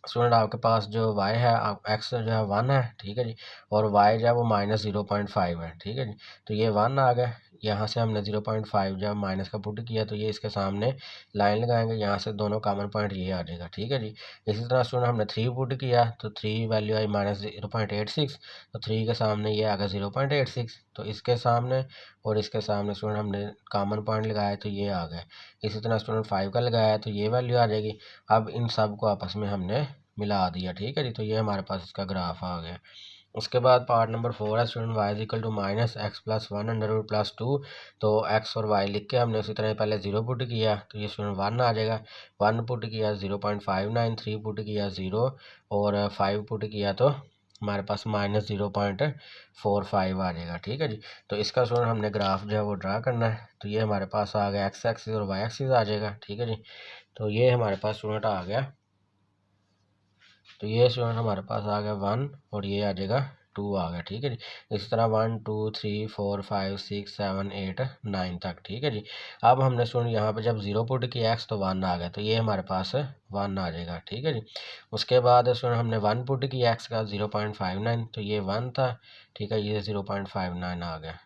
स्टूडेंट आपके पास जो y है, आप x जो है 1 है। ठीक है जी। और y जो है वो -0.5 है। ठीक है जी। तो ये 1 आ गया, यहाँ से हमने 0.5 जब माइनस का पुट किया तो ये इसके सामने लाइन लगाएंगे, यहाँ से दोनों कॉमन पॉइंट ये आ जाएगा। ठीक है जी। इसी तरह स्टूडेंट हमने 3 पुट किया तो 3 वैल्यू आई -0.86, तो 3 के सामने ये आ गया 0.86, तो इसके सामने और इसके सामने स्टूडेंट हमने कॉमन पॉइंट लगाया तो ये आ गया। इसी तरह स्टूडेंट 5 का लगाया तो ये वैल्यू आ जाएगी। अब इन सब को आपस में हमने मिला दिया। ठीक है जी। तो ये हमारे पास इसका ग्राफ आ गया। उसके बाद पार्ट नंबर 4 है student y is equal to -x+1 under root +2। तो x और y लिख के हमने उसी तरह पहले 0 पुट किया तो ये स्टूडेंट 1 आ जाएगा, 1 पुट किया 0.59, 3 पुट किया 0 और 5 पुट किया तो हमारे पास -0.45 आ जाएगा। ठीक है जी। तो इसका स्टूडेंट हमने ग्राफ जो है वो ड्रा करना है, तो ये हमारे पास आ गया x एक्सिस और y एक्सिस आ जाएगा। ठीक है जी। तो ये हमारे पास स्टूडेंट आ गया, तो ये स्टूडेंट हमारे पास आ गया 1 और ये आ जाएगा 2 आ गया। ठीक है जी। इस तरह 1 2 3 4 5 6 7 8 9 तक। ठीक है जी। अब हमने स्टूडेंट यहाँ पे जब 0 पुट किया x तो 1 आ गया, तो ये हमारे पास 1 आ जाएगा। ठीक है जी। उसके बाद स्टूडेंट हमने 1 पुट किया x का 0.59, तो ये 1 था। ठीक है, ये 0.59 आ गया।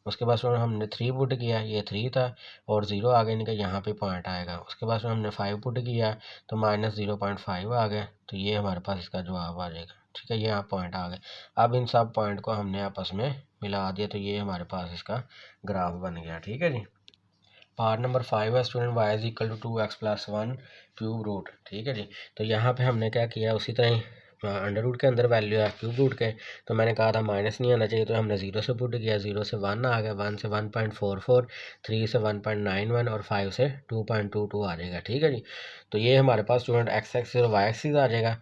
उसके बाद स्टूडेंट हमने 3 पुट किया, ये 3 था और 0 आ गया, यानी कि यहाँ पे पॉइंट आएगा। उसके बाद हमने 5 पुट किया तो -0.5 आ गया, तो ये हमारे पास इसका जवाब आ जाएगा। ठीक है, ये यहाँ पॉइंट आ गए। अब इन सब पॉइंट को हमने आपस में मिला दिया तो ये हमारे पास इसका ग्राफ बन गया। ठीक है जी। पार्ट नंबर 5 है student y is equal to 2x+1 cube root. ठीक है जी। तो यहाँ पे हमने क्या किया, उसी तरह ही अंडर रूट के अंदर वैल्यू है क्यूब रूट के, तो मैंने कहा था माइनस नहीं आना चाहिए, तो हमने 0 से पुट किया, 0 से 1 आ गया, 1 से 1.44, 3 से 1.91 और 5 से 2.22 आ जाएगा। ठीक है जी। तो ये हमारे पास स्टूडेंट x एक्सिस और y एक्सिस आ जाएगा।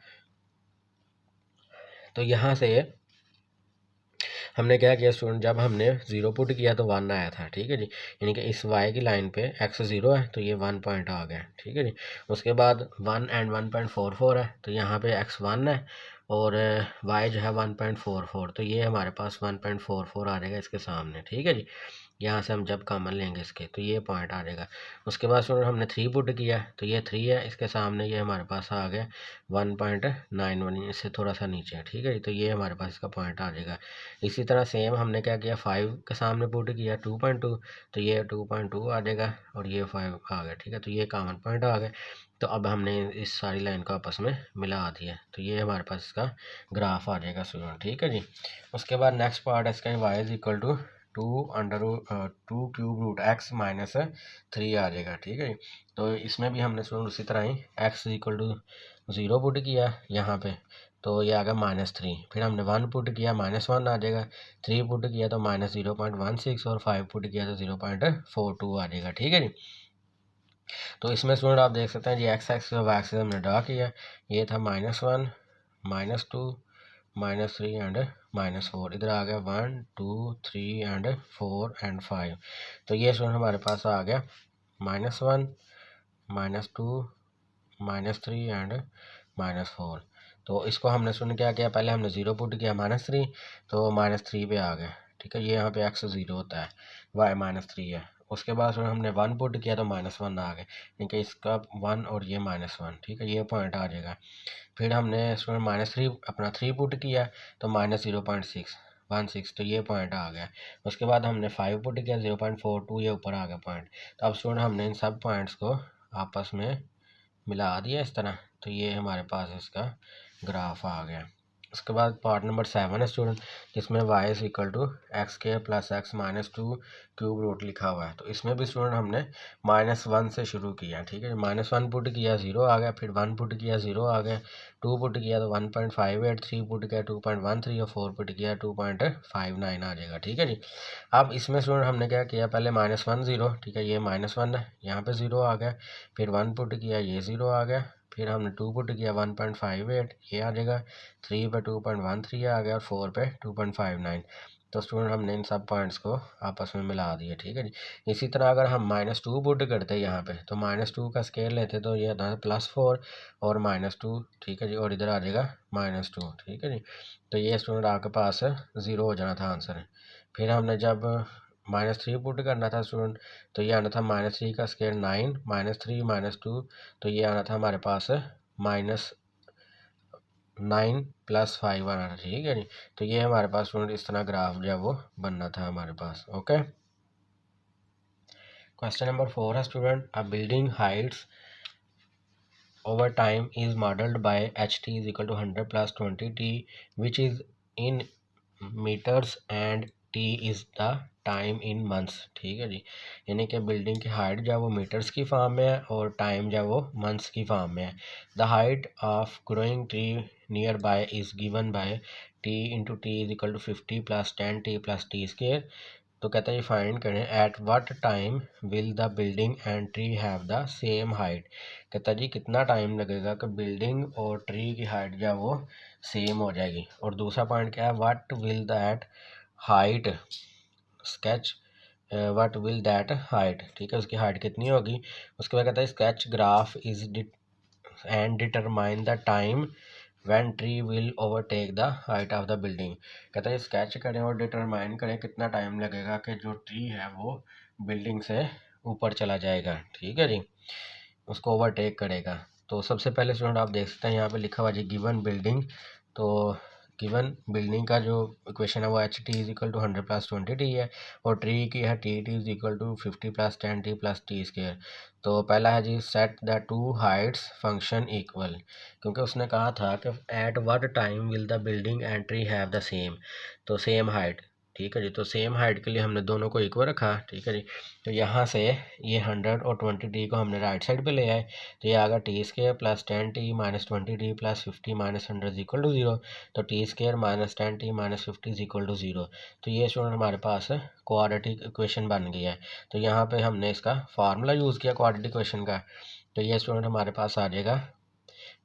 तो यहाँ से हमने क्या किया स्टूडेंट, जब हमने 0 पुट किया तो 1 आया था, ठीक है जी। यानी कि इस y की लाइन पे x 0 है तो ये 1 पॉइंट आ गया, ठीक है जी। उसके बाद 1 एंड 1.44 है तो यहाँ पे x 1 है और y जो है 1.44, तो ये हमारे पास 1.44 आ जाएगा इसके सामने, ठीक है जी। यहाँ से हम जब कॉमन लेंगे इसके तो ये पॉइंट आ जाएगा। उसके बाद स्टूडेंट हमने 3 पुट किया तो ये 3 है, इसके सामने ये हमारे पास आ गया 1.91, इससे थोड़ा सा नीचे है, ठीक है जी। तो ये हमारे पास इसका पॉइंट आ जाएगा। इसी तरह सेम हमने क्या किया, 5 के सामने पुट किया 2.2 तो ये 2.2 आ जाएगा और ये 5 आ गया, ठीक है। तो ये कॉमन पॉइंट आ गया। तो अब हमने इस सारी लाइन को आपस में मिला दिया तो ये हमारे पास इसका ग्राफ आ जाएगा स्टूडेंट, ठीक है जी। उसके बाद नेक्स्ट पार्ट है इसका, y is equal to 2 cube root x minus 3 आ जाएगा, ठीक है। तो इसमें भी हमने स्टूडेंट उसी तरह ही x इक्वल टू 0 पुट किया यहाँ पे तो ये आ गया -3, फिर हमने 1 पुट किया -1 आ जाएगा, 3 पुट किया तो -0.16 और 5 पुट किया तो 0.42 आ जाएगा, ठीक है जी। तो इसमें स्टूडेंट आप देख सकते हैं जी x एक्सिस और y एक्सिस हमने ड्रा किया, ये था -1 -2 -3 एंड -4, इधर आ गया 1 2 3 एंड 4 एंड 5। तो ये स्टूडेंट हमारे पास आ गया -1 -2 -3 एंड -4। तो इसको हमने स्टूडेंट क्या किया, पहले हमने 0 पुट किया -3 तो -3 पे आ गया, ठीक है। ये यहाँ पे x 0 होता है, y -3 है। उसके बाद स्टूडेंट हमने 1 पुट किया तो -1 आ गया, यानी कि इसका 1 और ये -1, ठीक है, ये पॉइंट आ जाएगा। फिर हमने स्टूडेंट -3 अपना 3 पुट किया तो -0.616 तो ये पॉइंट आ गया। उसके बाद हमने 5 पुट किया 0.42, ये ऊपर आ गया पॉइंट। तो अब स्टूडेंट हमने इन सब पॉइंट्स को आपस में मिला दिया इस तरह, तो ये हमारे पास इसका ग्राफ आ गया। उसके बाद पार्ट नंबर 7 है स्टूडेंट, जिसमें y is equal to x² plus x -2 cube root लिखा हुआ है। तो इसमें भी स्टूडेंट हमने -1 से शुरू किया, ठीक है। -1 पुट किया 0 आ गया, फिर 1 पुट किया 0 आ गया, 2 पुट किया तो 1.58, 3 पुट किया 2.13 और 4 पुट किया 2.59 आ जाएगा, ठीक है जी। अब इसमें स्टूडेंट हमने क्या किया, पहले -1 0, ठीक है, ये -1 है, यहाँ पे 0 आ गया, फिर 1 पुट किया ये 0 आ गया, फिर हमने 2 पुट किया 1.58, ये आ जाएगा, 3 पे 2.13 आ गया और 4 पे 2.59। तो स्टूडेंट हमने इन सब पॉइंट्स को आपस में मिला दिया, ठीक है जी। इसी तरह अगर हम -2 पुट करते यहाँ पे तो -2 का स्केल लेते तो ये आता है +4 और -2, ठीक है जी, और इधर आ जाएगा -2, ठीक है जी। तो ये स्टूडेंट आपके पास 0 हो जाना था आंसर। फिर हमने जब -3 पुट करना था स्टूडेंट तो ये आना था -3 का स्केल 9 -3 -2, तो ये आना था हमारे पास -9 + 5 आना था, ठीक है जी। तो ये हमारे पास स्टूडेंट इस तरह ग्राफ जो है वो बनना था हमारे पास, ओके। क्वेश्चन नंबर 4 है student, a building Heights over time is modeled by ht is equal to 100 plus 20t, which is in meters and t is the time in months, ठीक है जी। यानी कि बिल्डिंग की हाइट जो है वो metres की फॉर्म में है और टाइम जो है वो मंथ्स की फॉर्म में है। The height of growing tree nearby is given by t into t is equal to 50 + 10t + t square. तो कहता है फाइंड करें at what time will the building and tree have the same height. कहता है जी कितना time लगेगा कि building और ट्री की हाइट जो है वो सेम हो जाएगी। और दूसरा पॉइंट क्या है, what will that height sketch, what will that height, ठीक है, उसकी हाइट कितनी होगी। उसके बाद कहता है sketch graph is and determine the time when tree will overtake the height of the building. कहता है स्केच करें और डिटरमाइन करें कितना टाइम लगेगा कि जो ट्री है वो बिल्डिंग से ऊपर चला जाएगा, ठीक है जी, उसको ओवरटेक करेगा। तो सबसे पहले स्टूडेंट आप देख सकते हैं यहाँ पे लिखा हुआ जी गिवन बिल्डिंग। तो गिवन बिल्डिंग का जो इक्वेशन है वो H T is equal to 100 + 20t है और ट्री की है T T is equal to 50 + 10t + t square. तो पहला है जी set the two heights function equal, क्योंकि उसने कहा था कि at what time will the building and tree have the same, तो सेम हाइट, ठीक है जी। तो सेम हाइट के लिए हमने दोनों को इक्वल रखा, ठीक है जी। तो यहाँ से ये 100 और 20t को हमने राइट साइड पे ले आए, तो ये आएगा t square + 10t - 20t + 50 - 100 is equal to 0। तो t square - 10t - 50 is equal to 0। तो ये स्टूडेंट हमारे पास क्वाड्रेटिक इक्वेशन बन गया है। तो यहाँ पे हमने इसका फार्मूला यूज़ किया क्वाड्रेटिक इक्वेशन का, तो ये स्टूडेंट हमारे पास आ जाएगा।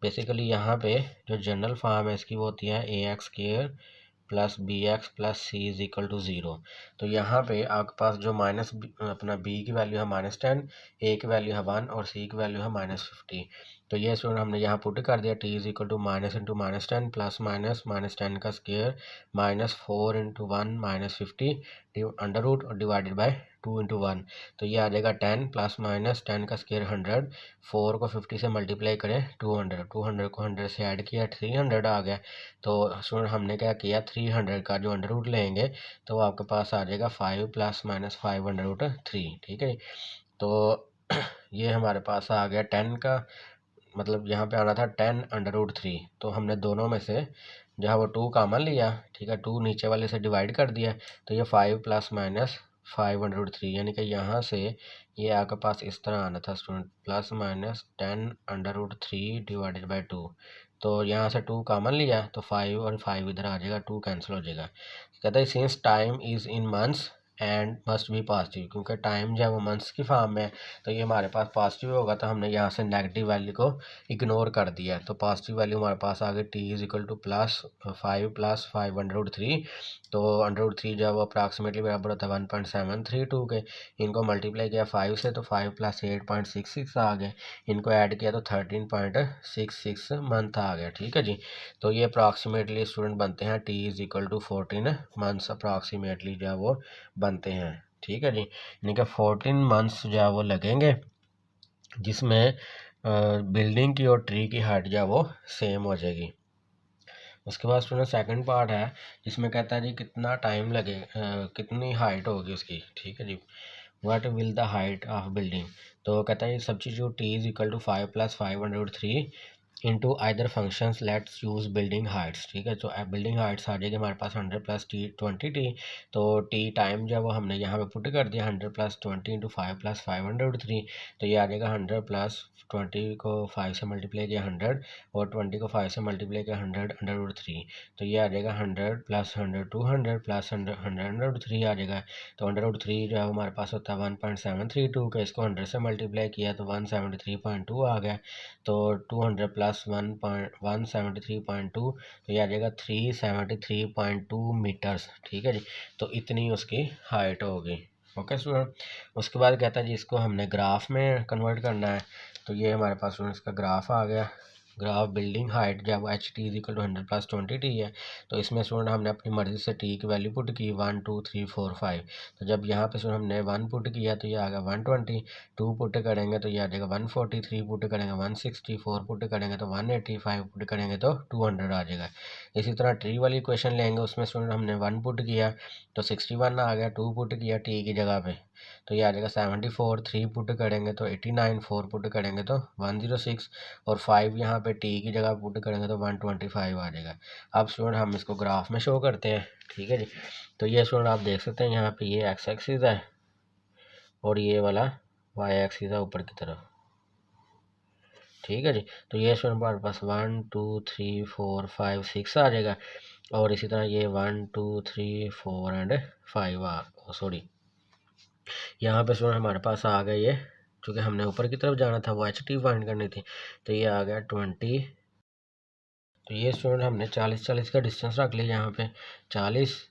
बेसिकली यहाँ पे जो जनरल फॉर्म है इसकी वो होती है ax² plus b x plus c is equal to zero. तो यहाँ पे आपके पास जो माइनस अपना बी की वैल्यू है -10, ए की वैल्यू है 1 और सी की वैल्यू है -50। तो ये स्टूडेंट हमने यहाँ पुट कर दिया, t is equal to minus into -10 plus minus -10 का स्क्वायर -4 इंटू 1 -50 अंडर रूट और डिवाइडेड बाय 2 इंटू 1। तो ये आ जाएगा 10 प्लस -10 का स्क्वायर 100, 4 को 50 से मल्टीप्लाई करें 200, 200 को 100 से ऐड किया 300 आ गया। तो स्टूडेंट हमने क्या किया, 300 का जो अंडर रूट लेंगे तो आपके पास आ जाएगा 5 प्लस -5 अंडर रूट 3। ठीक है, तो ये हमारे पास आ गया 10 का, मतलब यहाँ पे आना था 10 अंडर रूट 3। तो हमने दोनों में से जहाँ वो 2 कॉमन लिया, ठीक है, 2 नीचे वाले से डिवाइड कर दिया, तो ये 5 प्लस -5 अंडर रूट 3, यानी कि यहाँ से ये आपके पास इस तरह आना था student, plus -10 under root 3 divided by 2। तो यहाँ से 2 कॉमन लिया तो 5 और 5 इधर आ जाएगा, 2 कैंसिल हो जाएगा। कहता है since time is in months and must be positive, क्योंकि टाइम जो है वो मंथ्स की फॉर्म में है तो ये हमारे पास पॉजिटिव होगा, तो हमने यहाँ से नेगेटिव वैल्यू को इग्नोर कर दिया है। तो पॉजिटिव वैल्यू हमारे पास आ गई t is equal to +5 under root 3। तो अंडर रूट 3 जो है वो अप्रॉक्सीमेटली बराबर होता है 1.732 के। इनको मल्टीप्लाई किया 5 से तो 5 + 8.66 आ गए, इनको ऐड किया तो 13.66 मंथ आ गया। ठीक है जी, तो ये अप्रॉक्सीमेटली स्टूडेंट बनते हैं t is equal to 14 months approximately जो है वो बनते हैं। ठीक है जी, यानी कि 14 मंथ्स जो है वो लगेंगे, जिसमें बिल्डिंग की और ट्री की हाइट जो है वो सेम हो जाएगी। उसके बाद स्टूडेंट सेकंड पार्ट है जिसमें कहता है जी कितना टाइम लगे, कितनी हाइट होगी उसकी। ठीक है जी, what will the height of building. तो कहता है substitute T is equal to 5 + 5 under root 3 into either functions let's use building heights. ठीक है, तो बिल्डिंग हाइट्स आ जाएगी हमारे पास 100 + टी 20t। तो टी टाइम जो है वो हमने यहाँ पे पुट कर दिया 100 + 20 इंटू 5 + 5 अंडर रूट 3। तो ये आ जाएगा 100 + 20 को 5 से मल्टीप्लाई किया 100 और 20 को 5 से मल्टीप्लाई किया 100 अंडर रूट 3। तो ये आ जाएगा 100 + 100 200 प्लस 100 अंडर रूट 3 आ जाएगा। तो अंडर रूट 3 जो है हमारे पास होता है 1.732 का, इसको 100 से मल्टीप्लाई किया तो 173.2 आ गया। तो 200 + 173.2 तो ये आ जाएगा 373.2 मीटर्स। ठीक है जी, तो इतनी उसकी हाइट होगी। ओके स्टूडेंट, उसके बाद कहता है जी इसको हमने ग्राफ में कन्वर्ट करना है। तो ये हमारे पास स्टूडेंट इसका ग्राफ आ गया। ग्राफ बिल्डिंग हाइट जब h T is equal to 100 + 20t है, तो इसमें स्टूडेंट हमने अपनी मर्जी से टी की वैल्यू पुट की 1 2 3 4 5। तो जब यहाँ पे स्टूडेंट हमने 1 पुट किया तो ये आ गया 120, 2 पुट करेंगे तो ये आ जाएगा 140, 3 पुट करेंगे 160, 4 पुट करेंगे तो 180, 5 पुट करेंगे तो 200 आ जाएगा। इसी तरह ट्री वाली इक्वेशन लेंगे, उसमें स्टूडेंट हमने 1 पुट किया तो 61 आ गया, 2 पुट किया टी की जगह पे तो ये आ जाएगा 74, 3 पुट करेंगे तो 89, 4 पुट करेंगे तो 106 और 5 यहाँ पे टी की जगह पुट करेंगे तो 125 आ जाएगा। अब स्टूडेंट हम इसको ग्राफ में शो करते हैं। ठीक है जी, तो ये स्टूडेंट आप देख सकते हैं यहाँ पे ये एक्स एक्सिस है और ये वाला वाई एक्सिस है ऊपर की तरफ। ठीक है जी, तो ये स्टूडेंट हमारे पास 1 2 3 4 5 6 आ जाएगा और इसी तरह ये 1 2 3 4 एंड 5 सॉरी यहाँ पे स्टूडेंट हमारे पास आ गया ये, चूँकि हमने ऊपर की तरफ जाना था वो एच टी फाइंड करनी थी, तो ये आ गया 20। तो ये स्टूडेंट हमने 40 का डिस्टेंस रख लिया यहाँ पे 40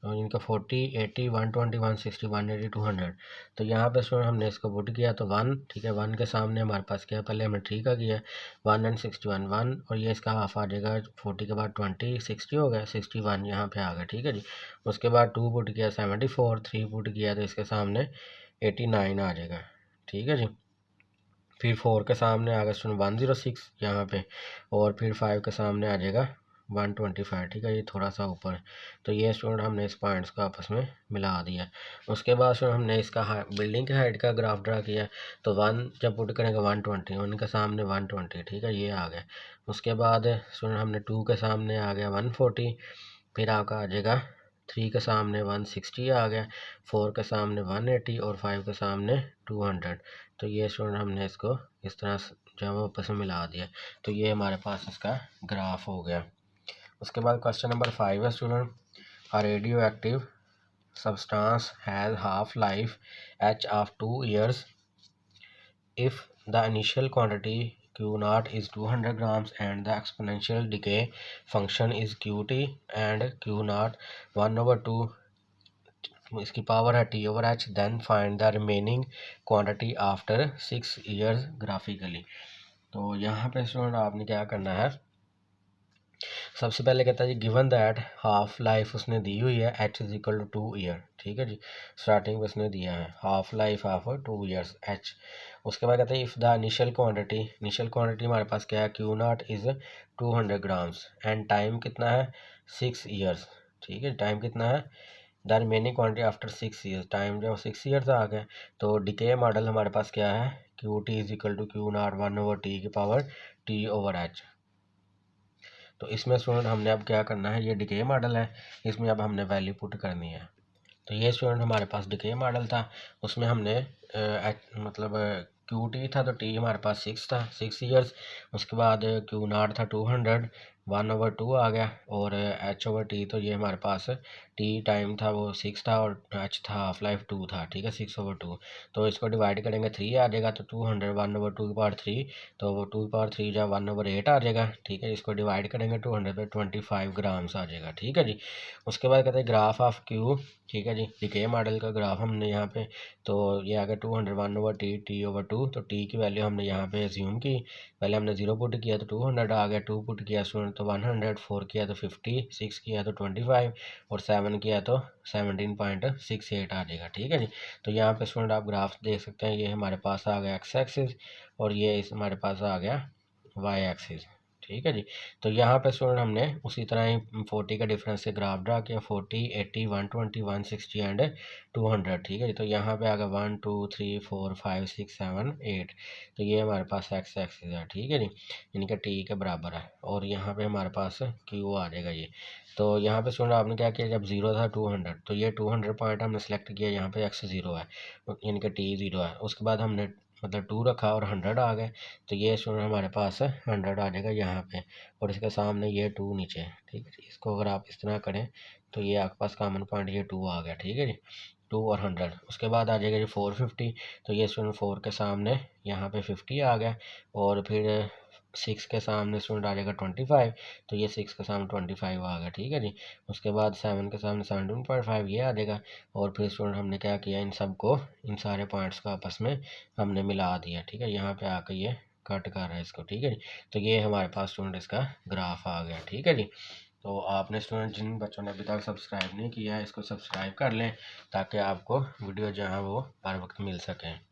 और इनका 40 80 120 160 180 200। तो यहाँ पे स्टूडेंट हमने इसको पुट किया तो 1, ठीक है, 1 के सामने हमारे पास क्या, पहले हमने 3 का किया 1 एंड 61 1 और ये इसका हाफ आ जाएगा 40 के बाद 20 60 हो गया 61 यहाँ पे आ गया। ठीक है जी, उसके बाद 2 पुट किया 74, 3 पुट किया तो इसके सामने 89 आ जाएगा। ठीक है जी, फिर 4 के सामने आ गया स्टूडेंट 106 यहाँ पे और फिर 5 के सामने आ जाएगा 125। ठीक है, ये थोड़ा सा ऊपर। तो ये स्टूडेंट हमने इस पॉइंट्स को आपस में मिला दिया। उसके बाद स्टूडेंट हमने इसका बिल्डिंग के हाइट का ग्राफ ड्रा किया तो 1 जब पुट करेंगे 120, उनके सामने 120। ठीक है, ये आ गया। उसके बाद स्टूडेंट हमने 2 के सामने आ गया 140, फिर आपका आ जाएगा 3 के सामने 160 आ गया, 4 के सामने 180 और 5 के सामने 200। तो ये स्टूडेंट हमने इसको इस तरह जब आपस में मिला दिया तो ये हमारे पास इसका ग्राफ हो गया। उसके बाद क्वेश्चन नंबर 5 है student, a radio active substance has half life h of 2 years if the initial quantity Q naught is 200 grams and the exponential decay function is QT and Q naught 1/2 इसकी power है T/h, then find the remaining quantity after 6 years graphically। तो यहाँ पे student आपने क्या करना है, सबसे पहले कहता है जी गिवन दैट हाफ लाइफ उसने दी हुई है h is equal to 2 year, ठीक है जी, स्टार्टिंग में उसने दिया है half life of 2 years h। उसके बाद कहता है इफ़ द इनिशियल क्वांटिटी हमारे पास क्या है, Q not is 200 grams and time कितना है 6 ईयर्स, ठीक है, टाइम कितना है, the remaining quantity after 6 years, time जब 6 ईयर्स आ गए तो डिके मॉडल हमारे पास क्या है, QT is equal to Q naught 1/T की पावर T/h। तो इसमें स्टूडेंट हमने अब क्या करना है, ये डिके मॉडल है, इसमें अब हमने वैल्यू पुट करनी है। तो ये स्टूडेंट हमारे पास डिके मॉडल था, उसमें हमने मतलब QT था तो T हमारे पास 6 था, 6 ईयर्स। उसके बाद Q नॉट था 200, 1/2 आ गया और H/T तो ये हमारे पास T टाइम था वो 6 था और H था हाफ लाइफ 2 था, ठीक है, 6/2। तो इसको डिवाइड करेंगे 3 आ जाएगा, तो 200 1/2 की पावर 3, तो वो 2 की पावर 3 जा 1/8 आ जाएगा, ठीक है। इसको डिवाइड करेंगे 200 पे 25 ग्राम्स आ जाएगा, ठीक है जी। उसके बाद कहते हैं ग्राफ ऑफ Q, ठीक है जी, डिके मॉडल का ग्राफ हमने यहाँ पे, तो ये आ गया 200 1/T T/2, तो T की वैल्यू हमने यहाँ पे एज्यूम की, पहले हमने 0 पुट किया तो 200 आ गया, 2 पुट किया स्टूडेंट तो 100, 4 किया तो 50, 6 किया तो 25 और 7 किया तो 17.68 आ जाएगा, ठीक है जी। तो यहाँ पे स्टूडेंट आप ग्राफ देख सकते हैं, ये हमारे पास आ गया एक्स एक्सिस और ये इस हमारे पास आ गया वाई एक्सिस, ठीक है जी। तो यहाँ पे स्टूडेंट हमने उसी तरह ही 40 का डिफरेंस से ग्राफ ड्रा किया, 40, 80, 120, 160 एंड 200, ठीक है जी। तो यहाँ पे आ गया 1 2 3 4 5 6 7 8, तो ये हमारे पास एक्स एक्सिस है, ठीक है जी, इनका टी के बराबर है और यहाँ पे हमारे पास क्यू आ जाएगा ये। तो यहाँ पे स्टूडेंट आपने क्या किया, जब 0 था 200, तो ये 200 पॉइंट हमने सेलेक्ट किया, यहाँ पे एक्स 0 है, इनका टी 0 है। उसके बाद हमने मतलब 2 रखा और 100 आ गए, तो ये स्टूडेंट हमारे पास 100 आ जाएगा यहाँ पे और इसके सामने ये 2 नीचे, ठीक है जी। इसको अगर आप इस तरह करें तो ये आपके पास कॉमन पॉइंट ये 2 आ गया, ठीक है जी, 2 और 100। उसके बाद आ जाएगा जी 450, तो ये स्टूडेंट 4 के सामने यहाँ पे 50 आ गया और फिर 6 के सामने स्टूडेंट आ जाएगा 25, तो ये 6 के सामने 25 आ गया, ठीक है जी। उसके बाद 7 के सामने 17.5 ये आ जाएगा और फिर स्टूडेंट हमने क्या किया, इन सब को, इन सारे पॉइंट्स को आपस में हमने मिला दिया, ठीक है, यहाँ पे आकर ये कट कर रहा है इसको, ठीक है जी। तो ये हमारे पास स्टूडेंट इसका ग्राफ आ गया, ठीक है जी। तो आपने स्टूडेंट जिन बच्चों ने अभी तक सब्सक्राइब नहीं किया है इसको सब्सक्राइब कर लें ताकि आपको वीडियो जो है वो हर वक्त मिल सकें।